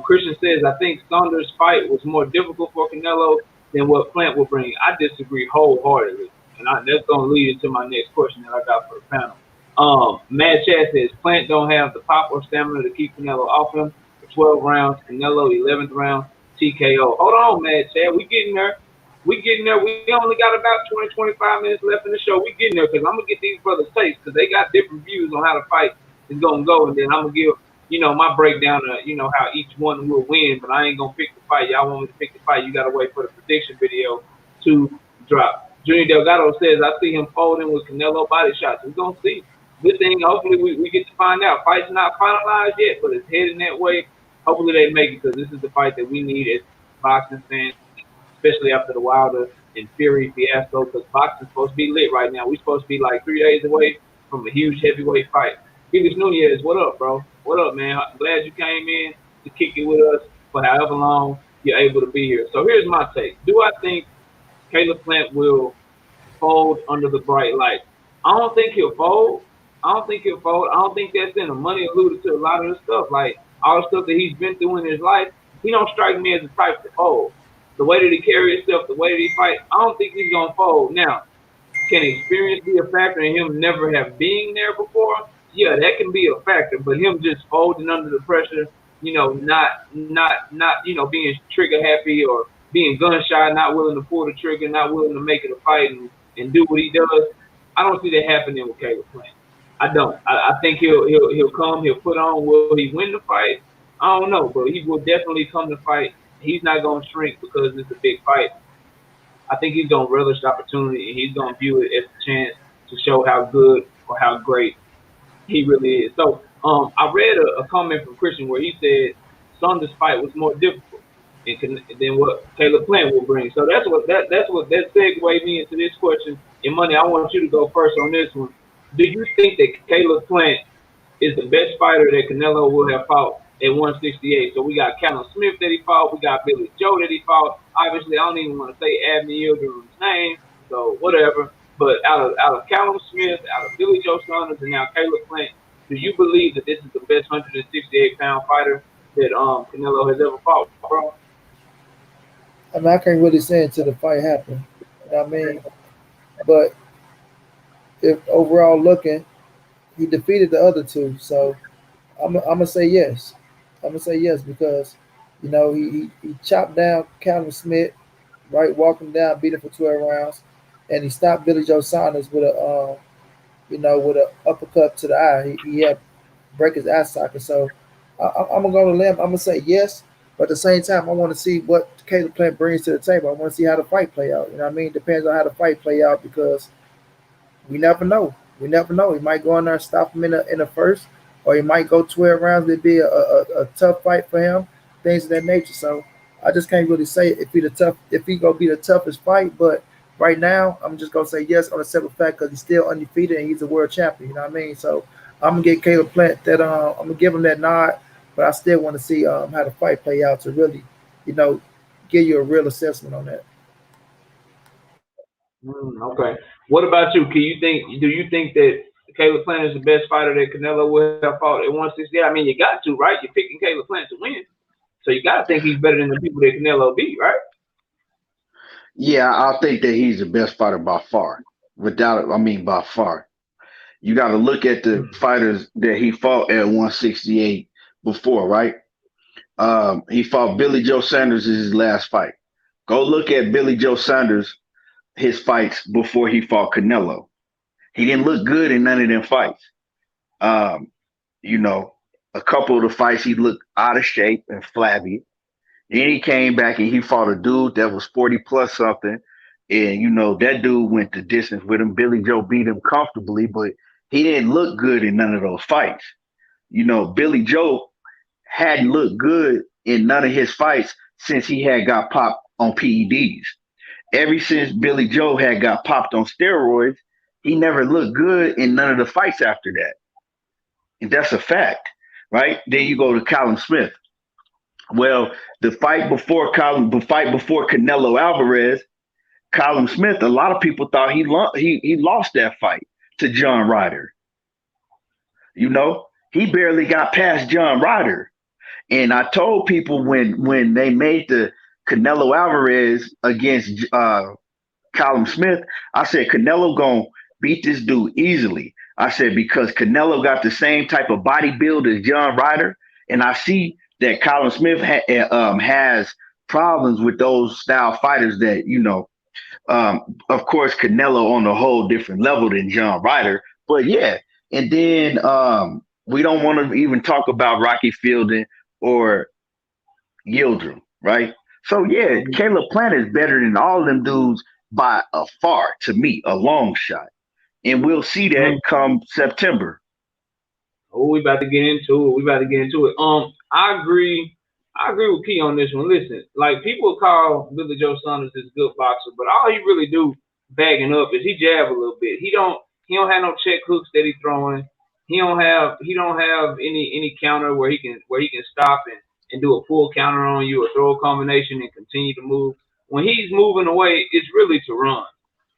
Christian says, I think Saunders' fight was more difficult for Canelo than what Plant will bring. I disagree wholeheartedly. And that's going to lead into my next question that I got for the panel. Mad Chad says, Plant don't have the pop or stamina to keep Canelo off him for 12 rounds. Canelo, 11th round. TKO. Hold on, man, Chad. We getting there. We getting there. We only got about 20, 25 minutes left in the show. We getting there because I'm gonna get these brothers' takes because they got different views on how the fight is gonna go, and then I'm gonna give my breakdown of how each one will win. But I ain't gonna pick the fight. Y'all want me to pick the fight? You gotta wait for the prediction video to drop. Junior Delgado says I see him folding with Canelo body shots. We're gonna see. Good thing. Hopefully we get to find out. Fight's not finalized yet, but it's heading that way. Hopefully they make it because this is the fight that we need as boxing fans, especially after the Wilder and Fury fiasco. Because boxing's supposed to be lit right now. We're supposed to be like 3 days away from a huge heavyweight fight. Felix Nunez, what up, bro? What up, man? I'm glad you came in to kick it with us for however long you're able to be here. So here's my take. Do I think Caleb Plant will fold under the bright light? I don't think he'll fold. I don't think he'll fold. I don't think that's in the money alluded to a lot of the stuff. Like all the stuff that he's been through in his life, he don't strike me as the type to fold. The way that he carry himself, the way that he fight, I don't think he's gonna fold. Now, can experience be a factor in him never have been there before? Yeah, that can be a factor. But him just folding under the pressure, not being trigger happy or being gun shy, not willing to pull the trigger, not willing to make it a fight and do what he does. I don't see that happening with Caleb Plant. I don't. I think he'll come. He'll put on. Will he win the fight? I don't know, but he will definitely come to fight. He's not gonna shrink because it's a big fight. I think he's gonna relish the opportunity and he's gonna view it as a chance to show how good or how great he really is. So I read a comment from Christian where he said Saunders' fight was more difficult than what Caleb Plant will bring. So that segued me into this question. And Money, I want you to go first on this one. Do you think that Caleb Plant is the best fighter that Canelo will have fought at 168? So we got Callum Smith that he fought, we got Billy Joe that he fought. Obviously, I don't even want to say Abney Yildirim's name, so whatever. But out of Callum Smith, out of Billy Joe Saunders, and now Caleb Plant, do you believe that this is the best 168-pound fighter that Canelo has ever fought, bro? I mean, I can't really say until the fight happened. You know what I mean? But if overall looking, he defeated the other two. So I'm gonna say yes. I'm gonna say yes because he chopped down Callum Smith, right, walked him down, beat him for 12 rounds, and he stopped Billy Joe Saunders with with a uppercut to the eye. He had break his eye socket. So I'm gonna go to limb. I'm gonna say yes, but at the same time, I want to see what Caleb Plant brings to the table. I want to see how the fight play out. You know what I mean? Depends on how the fight play out because we never know. We never know. He might go in there and stop him in the first, or he might go 12 rounds. It'd be a tough fight for him, things of that nature. So I just can't really say if he gonna be the toughest fight. But right now, I'm just gonna say yes on a simple fact because he's still undefeated and he's a world champion. You know what I mean? So I'm gonna get Caleb Plant that I'm gonna give him that nod, but I still want to see how the fight play out to really, you know, give you a real assessment on that. Okay. What about you? Do you think that Caleb Plant is the best fighter that Canelo will have fought at 168? I mean, you got to, right? You're picking Caleb Plant to win. So you got to think he's better than the people that Canelo beat, right? Yeah, I think that he's the best fighter by far. By far. You got to look at the fighters that he fought at 168 before, right? He fought Billy Joe Sanders in his last fight. Go look at Billy Joe Sanders, his fights before he fought Canelo. He didn't look good in none of them fights. Um, you know, a couple of the fights he looked out of shape and flabby. Then he came back and he fought a dude that was 40 plus something. And, that dude went the distance with him. Billy Joe beat him comfortably, but he didn't look good in none of those fights. Billy Joe hadn't looked good in none of his fights since he had got popped on PEDs. Ever since Billy Joe had got popped on steroids, he never looked good in none of the fights after that. And that's a fact, right? Then you go to Callum Smith. Well, the fight before Canelo Alvarez, Callum Smith, a lot of people thought he lost that fight to John Ryder. You know, he barely got past John Ryder. And I told people when they made the Canelo Alvarez against Callum Smith, I said Canelo gonna beat this dude easily. I said because Canelo got the same type of body build as John Ryder, and I see that Callum Smith has problems with those style fighters that of course, Canelo on a whole different level than John Ryder. But yeah, and then we don't want to even talk about Rocky Fielding or Yildirim, right? So yeah, Caleb Plant is better than all of them dudes by a far to me, a long shot. And we'll see that come September. Oh, we about to get into it. We about to get into it. I agree. I agree with Key on this one. Listen, like people call Billy Joe Saunders this good boxer, but all he really do bagging up is he jab a little bit. He don't have no check hooks that he's throwing. He don't have any counter where he can stop and do a full counter on you or throw a combination and continue to move. When he's moving away, it's really to run,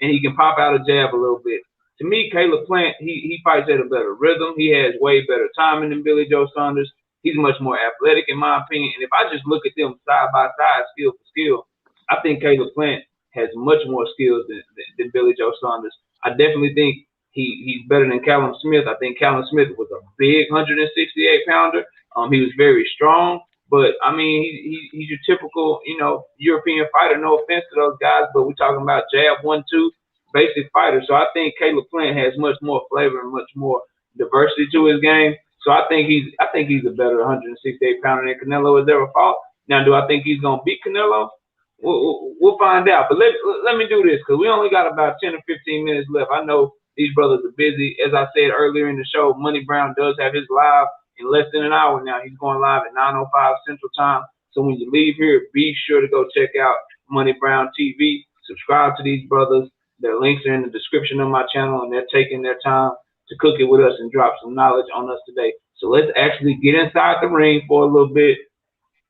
and he can pop out a jab a little bit. To me, Caleb Plant, he fights at a better rhythm. He has way better timing than Billy Joe Saunders. He's much more athletic, in my opinion. And if I just look at them side by side, skill for skill, I think Caleb Plant has much more skills than Billy Joe Saunders. I definitely think he's better than Callum Smith. I think Callum Smith was a big 168 pounder. He was very strong, but I mean, he's your typical, European fighter. No offense to those guys, but we're talking about jab 1-2 basic fighter. So I think Caleb Plant has much more flavor and much more diversity to his game. So I think he's a better 168 pounder than Canelo has ever fought. Now, do I think he's gonna beat Canelo? We'll find out. But let me do this because we only got about 10 or 15 minutes left. I know these brothers are busy. As I said earlier in the show, Money Brown does have his live in less than an hour now. He's going live at 9:05 Central Time. So when you leave here, be sure to go check out Money Brown TV. Subscribe to these brothers. Their links are in the description of my channel, and they're taking their time to cook it with us and drop some knowledge on us today. So let's actually get inside the ring for a little bit.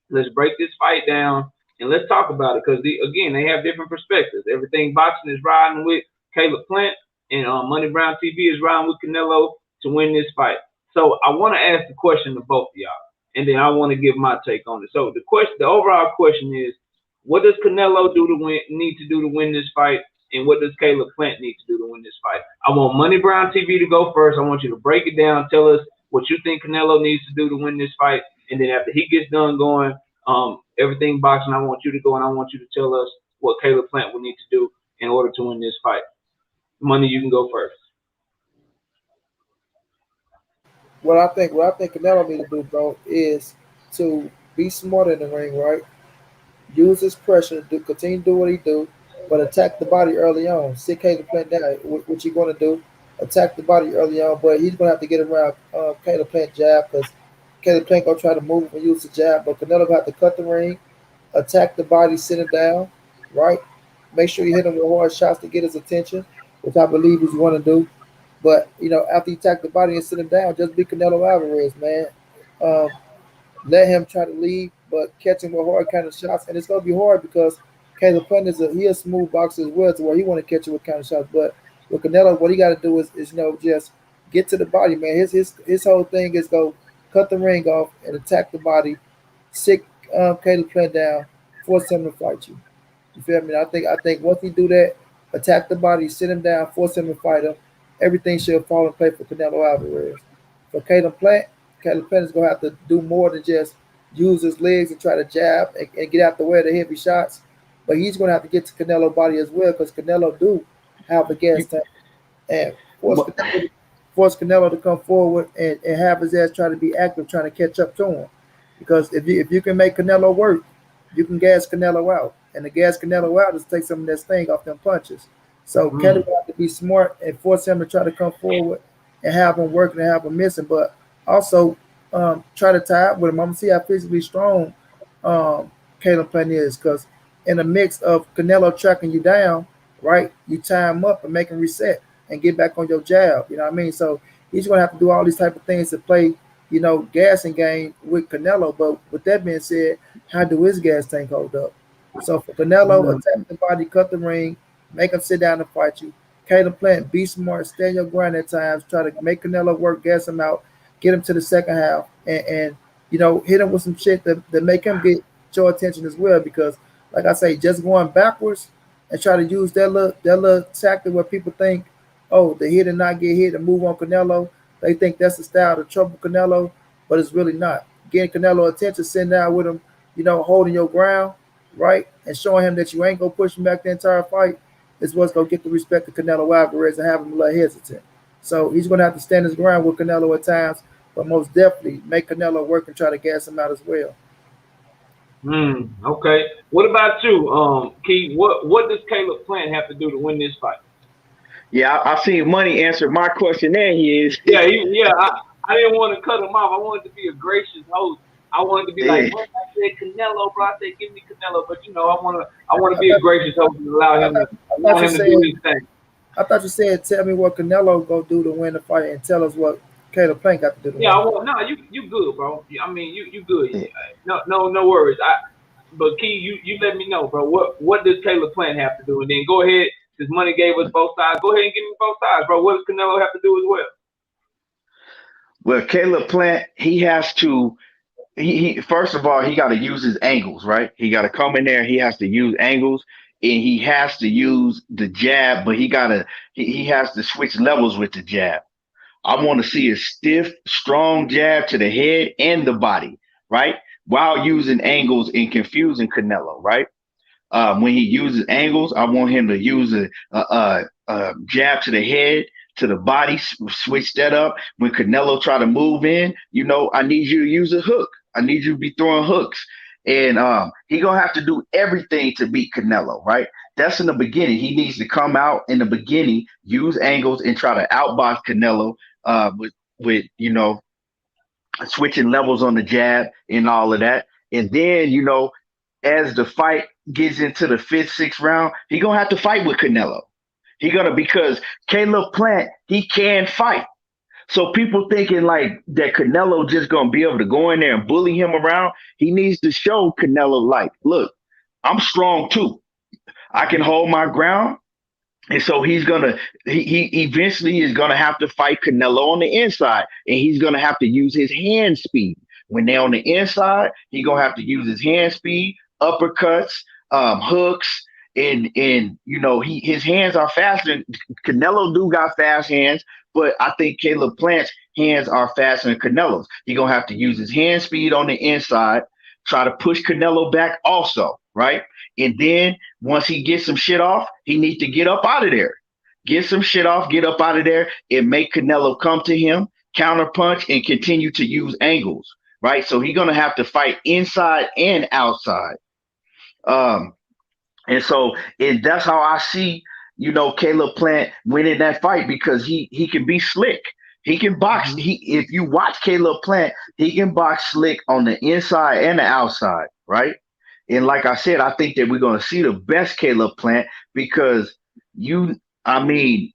Let's break this fight down and let's talk about it because, again, they have different perspectives. Everything Boxing is riding with Caleb Plant, and Money Brown TV is riding with Canelo to win this fight. So I want to ask the question to both of y'all, and then I want to give my take on it. So the overall question is, what does Canelo need to do to win this fight? And what does Caleb Plant need to do to win this fight? I want Money Brown TV to go first. I want you to break it down. Tell us what you think Canelo needs to do to win this fight. And then after he gets done going, everything boxing, I want you to go and I want you to tell us what Caleb Plant will need to do in order to win this fight. Money, you can go first. What I think Canelo need to do, bro, is to be smart in the ring, right? Use his pressure to continue to do what he do, but attack the body early on. Sit Caleb Plant down. What you going to do? Attack the body early on, but he's going to have to get around Caleb Plant jab because Caleb Plant going to try to move and use the jab, but Canelo going to have to cut the ring, attack the body, sit him down, right? Make sure you hit him with hard shots to get his attention, which I believe he's going to do. But, after you attack the body and sit him down, just be Canelo Alvarez, man. Um, Let him try to lead, but catch him with hard kind of shots. And it's gonna be hard because Caleb Plant he a smooth boxer as well, to where he want to catch you with kind of shots. But with Canelo, what he got to do is just get to the body, man. His whole thing is go cut the ring off and attack the body, sit Caleb Plant down, force him to fight you. You feel me? I think once he do that, attack the body, sit him down, force him to fight him, everything should fall in place for Canelo Alvarez. For Caleb Plant is gonna have to do more than just use his legs and try to jab and get out the way of the heavy shots. But he's gonna have to get to Canelo body as well because Canelo do have a gas tank and force Canelo to come forward and have his ass try to be active, trying to catch up to him. Because if you can make Canelo work, you can gas Canelo out. And the gas Canelo out is take some of that sting off them punches. So Canelo have to be smart and force him to try to come forward and have him working and have him missing. But also try to tie up with him. I'm gonna see how physically strong Caleb Plant is, because in a mix of Canelo tracking you down, right, you tie him up and make him reset and get back on your jab. You know what I mean? So he's gonna have to do all these type of things to play, gas and game with Canelo. But with that being said, how do his gas tank hold up? So for Canelo, Mm. attack the body, cut the ring, make him sit down and fight you. Caleb Plant, be smart, stand your ground at times, try to make Canelo work, gas him out, get him to the second half, and hit him with some shit that make him get your attention as well. Because, like I say, just going backwards and try to use that little tactic where people think, oh, the hit and not get hit and move on Canelo. They think that's the style to trouble Canelo, but it's really not. Getting Canelo attention, sitting down with him, holding your ground, right, and showing him that you ain't gonna push him back the entire fight is what's gonna get the respect of Canelo Alvarez and have him a little hesitant. So he's gonna have to stand his ground with Canelo at times, but most definitely make Canelo work and try to gas him out as well. Okay. What about you, Key? What does Caleb Plant have to do to win this fight? Yeah, I seen Money answer my question. There he is. Yeah. I didn't want to cut him off. I wanted to be a gracious host. I wanted to be like, Yeah. what I said, Canelo, bro. I said, give me Canelo, but I want to I be a thought, gracious host and I thought, I allow thought you him to said do his thing. I thought you said tell me what Canelo go do to win the fight and tell us what Caleb Plant got to do to Yeah, win I the fight. want. No, you good, bro. I mean, you good. Yeah. No worries. But Key, you let me know, bro. What does Caleb Plant have to do? And then go ahead, since Money gave us both sides. Go ahead and give me both sides, bro. What does Canelo have to do as well? Well, Caleb Plant, he has to. He first of all, he got to use his angles, right? He got to come in there. He has to use angles, and he has to use the jab, but he has to switch levels with the jab. I want to see a stiff, strong jab to the head and the body, right? While using angles and confusing Canelo, right? When he uses angles, I want him to use a jab to the head, to the body, switch that up. When Canelo try to move in, I need you to use a hook. I need you to be throwing hooks. And he gonna have to do everything to beat Canelo, right? That's in the beginning. He needs to come out in the beginning, use angles, and try to outbox Canelo with switching levels on the jab and all of that. And then, as the fight gets into the fifth, sixth round, he gonna have to fight with Canelo. Because Caleb Plant, he can fight. So people thinking like that Canelo just gonna be able to go in there and bully him around. He needs to show Canelo like, look, I'm strong too. I can hold my ground. And so he eventually is gonna have to fight Canelo on the inside, and he's gonna have to use his hand speed. When they're on the inside, he's gonna have to use his hand speed, uppercuts, hooks, and his hands are faster. Canelo do got fast hands, but I think Caleb Plant's hands are faster than Canelo's. He's gonna have to use his hand speed on the inside, try to push Canelo back also, right? And then once he gets some shit off, he needs to get up out of there. Get some shit off, get up out of there, and make Canelo come to him, counterpunch, and continue to use angles, right? So he's gonna have to fight inside and outside. Um, and that's how I see, Caleb Plant winning that fight because he can be slick. He can box. Mm-hmm. He If you watch Caleb Plant, he can box slick on the inside and the outside, right? And like I said, I think that we're gonna see the best Caleb Plant because you, I mean,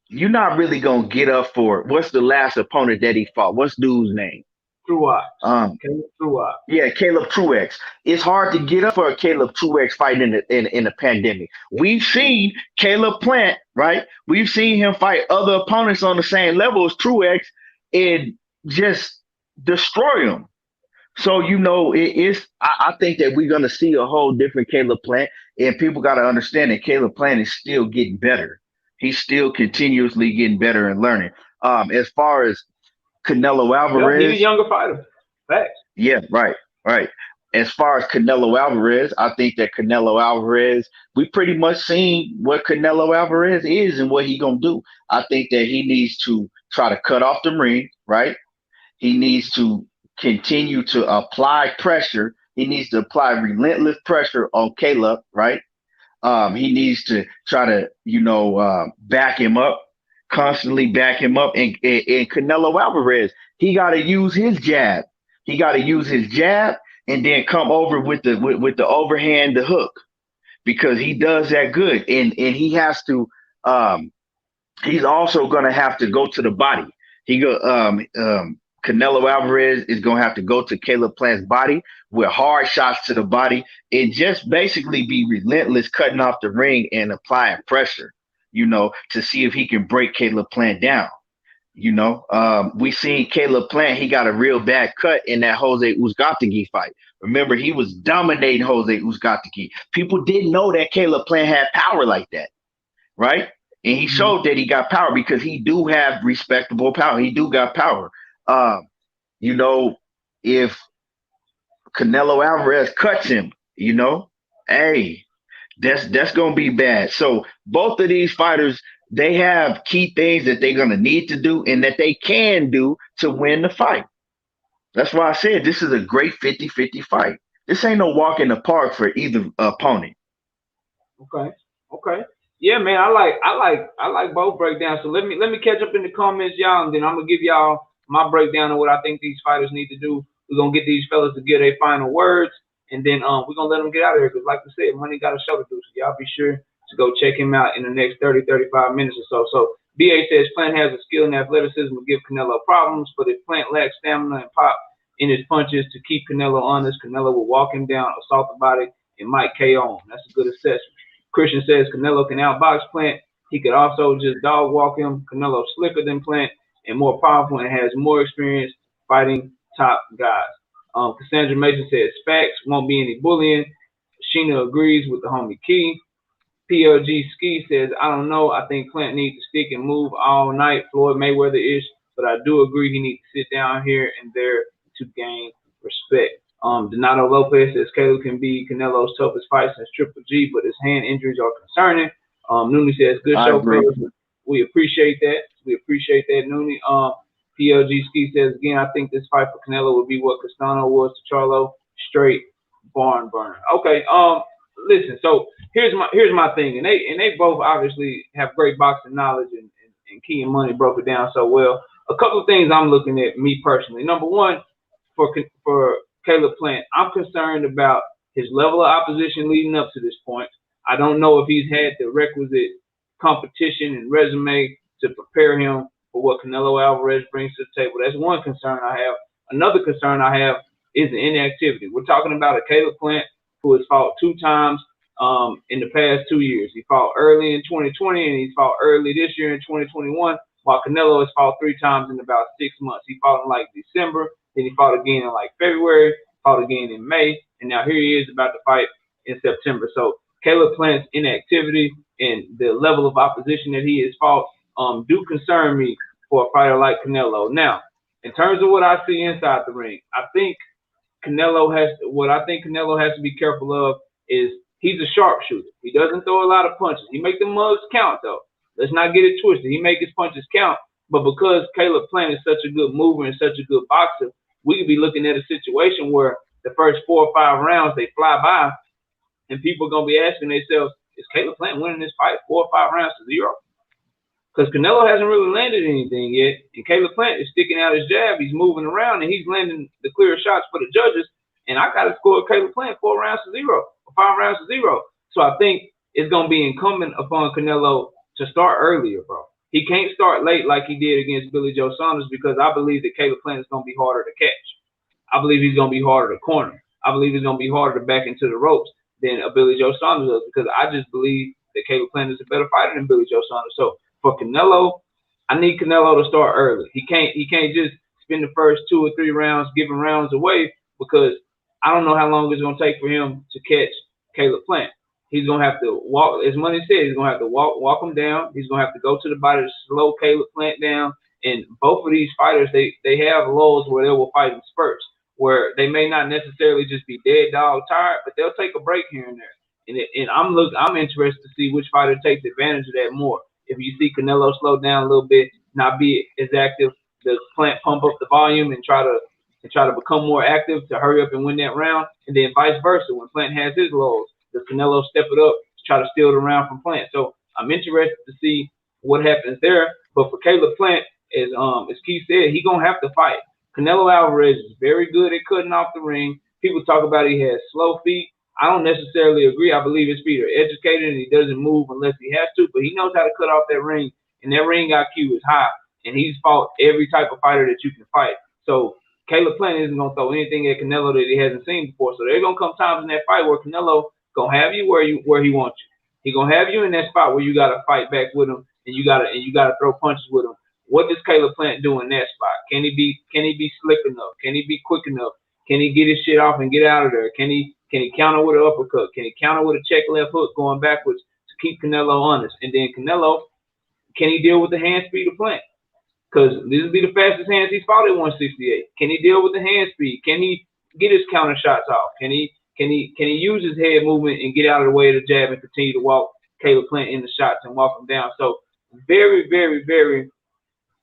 you're not really gonna get up for what's the last opponent that he fought? What's dude's name? Truex. Um, Caleb Truex. yeah, Caleb Truex. It's hard to get up for a Caleb Truex fight in the pandemic. We've seen Caleb Plant, right? We've seen him fight other opponents on the same level as Truex and just destroy them. So I think that we're gonna see a whole different Caleb Plant, and people got to understand that Caleb Plant is still getting better. He's still continuously getting better and learning. As far as Canelo Yep, he's a Alvarez, younger fighter. Facts. yeah, right, right. As far as Canelo Alvarez, I think that Canelo Alvarez, we pretty much seen what Canelo Alvarez is and what he gonna do. I think that he needs to try to cut off the ring, right? He needs to continue to apply pressure. He needs to apply relentless pressure on Caleb, right? He needs to try to, back him up. constantly back him up. And Canelo Alvarez, he got to use his jab. He got to use his jab and then come over with the overhand, the hook, because he does that good. And he has to. He's also going to have to go to the body. He go Canelo Alvarez is going to have to go to Caleb Plant's body with hard shots to the body and just basically be relentless, cutting off the ring and applying pressure, to see if he can break Caleb Plant down. We seen Caleb Plant. He got a real bad cut in that Jose Uzcategui fight. Remember, he was dominating Jose Uzcategui. People didn't know that Caleb Plant had power like that, right? And he showed that he got power because he do have respectable power. He do got power. If Canelo Alvarez cuts him, hey, that's gonna be bad. So both of these fighters, they have key things that they're gonna need to do and that they can do to win the fight. That's why I said this is a great 50-50 fight. This ain't no walk in the park for either opponent. Okay. Yeah, man, I like both breakdowns. So let me catch up in the comments, y'all, and then I'm gonna give y'all my breakdown of what I think these fighters need to do. We're gonna get these fellas to get their final words, and then we're gonna let them get out of here because, like I said, money got a show to do. So y'all be sure to go check him out in the next 30-35 minutes or so. So BA says Plant has the skill and athleticism to give Canelo problems, but if Plant lacks stamina and pop in his punches to keep Canelo honest, Canelo will walk him down, assault the body, and might KO him. That's a good assessment. Christian says Canelo can outbox Plant. He could also just dog walk him. Canelo's slicker than Plant and more powerful and has more experience fighting top guys. Cassandra Mason says facts, won't be any bullying. Sheena agrees with the homie Key. PLG Ski says, I don't know. I think Plant needs to stick and move all night. Floyd Mayweather-ish, but I do agree he needs to sit down here and there to gain respect. Donato Lopez says Caleb can be Canelo's toughest fight since Triple G, but his hand injuries are concerning. Noonie says, good show, fellas. We appreciate that. Noonie. PLG Ski says, again, I think this fight for Canelo would be what Castano was to Charlo, straight barn burner. Okay, listen, so here's my thing, and they both obviously have great boxing knowledge, and Key and Money broke it down so well. A couple of things I'm looking at, me personally. Number one, for Caleb Plant, I'm concerned about his level of opposition leading up to this point. I don't know if he's had the requisite competition and resume to prepare him for what Canelo Alvarez brings to the table. That's one concern I have. Another concern I have is the inactivity. We're talking about a Caleb Plant who has fought 2 times in the past 2 years. He fought early in 2020 and he fought early this year in 2021, while Canelo has fought 3 times in about 6 months. He fought in like December, then he fought again in like February, fought again in May, and now here he is about to fight in September. So Caleb Plant's inactivity and the level of opposition that he has fought do concern me for a fighter like Canelo. Now, in terms of what I see inside the ring, I think Canelo has to be careful of is he's a sharpshooter. He doesn't throw a lot of punches. He makes the mugs count, though. Let's not get it twisted. He makes his punches count, but because Caleb Plant is such a good mover and such a good boxer, we could be looking at a situation where the first 4 or 5 rounds they fly by, and people are gonna be asking themselves, is Caleb Plant winning this fight 4 or 5 rounds to 0? Because Canelo hasn't really landed anything yet, and Caleb Plant is sticking out his jab. He's moving around, and he's landing the clear shots for the judges. And I got to score Caleb Plant 4 rounds to 0 or 5 rounds to 0. So I think it's gonna be incumbent upon Canelo to start earlier, bro. He can't start late like he did against Billy Joe Saunders because I believe that Caleb Plant is gonna be harder to catch. I believe he's gonna be harder to corner. I believe he's gonna be harder to back into the ropes than a Billy Joe Saunders does because I just believe that Caleb Plant is a better fighter than Billy Joe Saunders. So for Canelo, I need Canelo to start early. He can't just spend the first 2 or 3 rounds giving rounds away because I don't know how long it's gonna take for him to catch Caleb Plant. He's gonna have to walk, as Money said, he's gonna have to walk him down. He's gonna have to go to the body to slow Caleb Plant down. And both of these fighters, they have lulls where they will fight in spurts, where they may not necessarily just be dead dog tired, but they'll take a break here and there. And I'm interested to see which fighter takes advantage of that more. If you see Canelo slow down a little bit, not be as active, does Plant pump up the volume and try to become more active to hurry up and win that round? And then vice versa, when Plant has his lulls, does Canelo step it up to try to steal the round from Plant? So I'm interested to see what happens there. But for Caleb Plant, as Keith said, he gonna have to fight. Canelo Alvarez is very good at cutting off the ring. People talk about he has slow feet. I don't necessarily agree. I believe his feet are educated and he doesn't move unless he has to, but he knows how to cut off that ring, and that ring IQ is high, and he's fought every type of fighter that you can fight. So Caleb Plant isn't going to throw anything at Canelo that he hasn't seen before. So there's going to come times in that fight where Canelo going to have you where he wants you. He's going to have you in that spot where you got to fight back with him, and you got to throw punches with him. What does Caleb Plant do in that spot? Can he be slick enough? Can he be quick enough? Can he get his shit off and get out of there? Can he counter with an uppercut? Can he counter with a check left hook going backwards to keep Canelo honest? And then Canelo, can he deal with the hand speed of Plant? Because this will be the fastest hands he's fought at 168. Can he deal with the hand speed? Can he get his counter shots off? Can he use his head movement and get out of the way of the jab and continue to walk Caleb Plant in the shots and walk him down? So very, very, very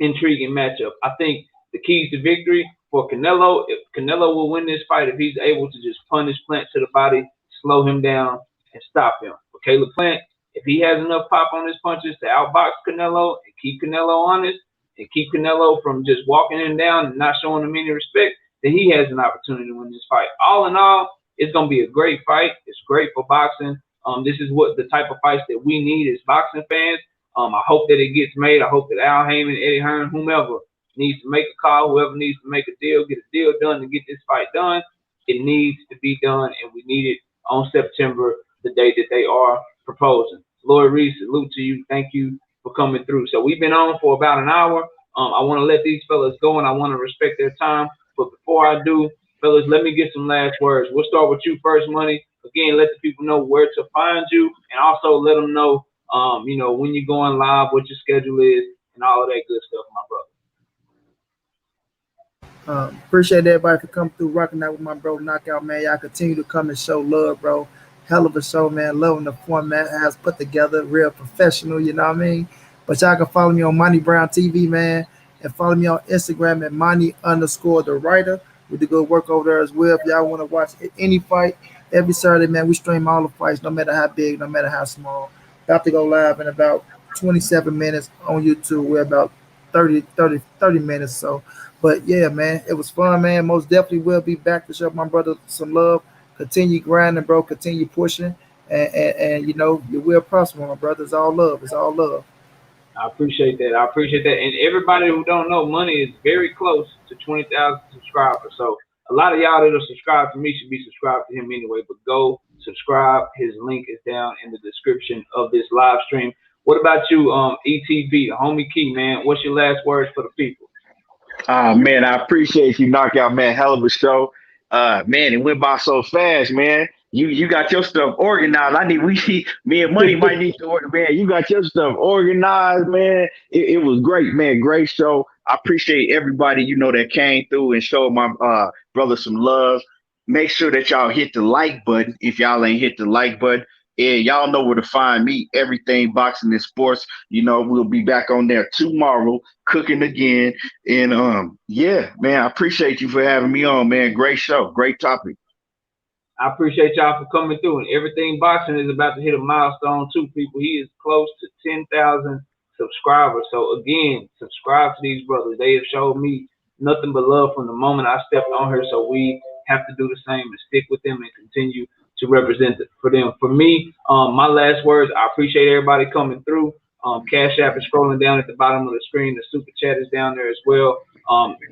intriguing matchup. I think the keys to victory for Canelo, if Canelo will win this fight if he's able to just punish Plant to the body, slow him down, and stop him. For Caleb Plant, if he has enough pop on his punches to outbox Canelo and keep Canelo honest and keep Canelo from just walking him down and not showing him any respect, then he has an opportunity to win this fight. All in all, it's going to be a great fight. It's great for boxing. This is what the type of fights that we need as boxing fans. I hope that it gets made. I hope that Al Heyman, Eddie Hearn, whomever needs to make a call, whoever needs to make a deal, get a deal done to get this fight done. It needs to be done, and we need it on September, the day that they are proposing. Lloyd Reed, salute to you. Thank you for coming through. So we've been on for about an hour. I want to let these fellas go, and I want to respect their time. But before I do, fellas, let me get some last words. We'll start with you first, Money. Again, let the people know where to find you, and also let them know, when you're going live, what your schedule is, and all of that good stuff, my brother. Appreciate everybody for coming through, rocking out with my bro Knockout, man. Y'all continue to come and show love, bro. Hell of a show, man. Loving the format has put together, real professional, you know what I mean? But y'all can follow me on Money Brown TV, man, and follow me on Instagram at Money_the writer. We do good work over there as well. If y'all want to watch any fight, every Saturday, man, we stream all the fights, no matter how big, no matter how small. About to go live in about 27 minutes on YouTube. We're about 30 minutes. So, but yeah, man, it was fun, man. Most definitely will be back to show my brother some love. Continue grinding, bro. Continue pushing. And you will prosper, my brother. It's all love. It's all love. I appreciate that. And everybody who don't know, Money is very close to 20,000 subscribers. So a lot of y'all that are subscribed to me should be subscribed to him anyway. But go subscribe. His link is down in the description of this live stream. What about you, ETB, the homie Key, man? What's your last words for the people? Man, I appreciate you, Knockout, man. Hell of a show. Man, it went by so fast, man. You got your stuff organized. Me and Money might need to order, man. You got your stuff organized, man. It was great, man. Great show. I appreciate everybody, that came through and showed my brother some love. Make sure that y'all hit the like button if y'all ain't hit the like button. Yeah, y'all know where to find me. Everything boxing and sports. We'll be back on there tomorrow, cooking again. And yeah, man, I appreciate you for having me on, man. Great show, great topic. I appreciate y'all for coming through. And Everything Boxing is about to hit a milestone too, people. He is close to 10,000 subscribers. So again, subscribe to these brothers. They have showed me nothing but love from the moment I stepped on here. So we have to do the same and stick with them and continue to represent for them. For me, my last words, I appreciate everybody coming through. Cash App is scrolling down at the bottom of the screen. The Super Chat is down there as well.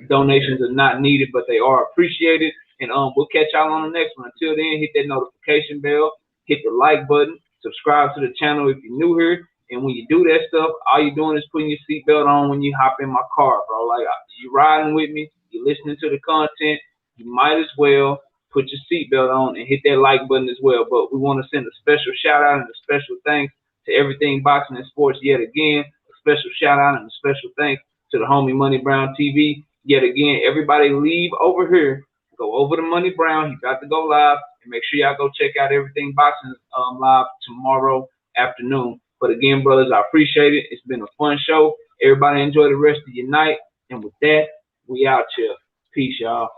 Donations are not needed, but they are appreciated. And we'll catch y'all on the next one. Until then, hit that notification bell, hit the like button, subscribe to the channel if you're new here. And when you do that stuff, all you're doing is putting your seatbelt on when you hop in my car, bro. Like, you riding with me, you're listening to the content, you might as well put your seatbelt on and hit that like button as well. But we want to send a special shout out and a special thanks to Everything Boxing and Sports yet again. A special shout out and a special thanks to the homie Money Brown TV yet again. Everybody leave over here, go over to Money Brown. He got to go live, and make sure y'all go check out Everything Boxing live tomorrow afternoon. But again, brothers, I appreciate it. It's been a fun show. Everybody enjoy the rest of your night. And with that, we out here. Peace, y'all.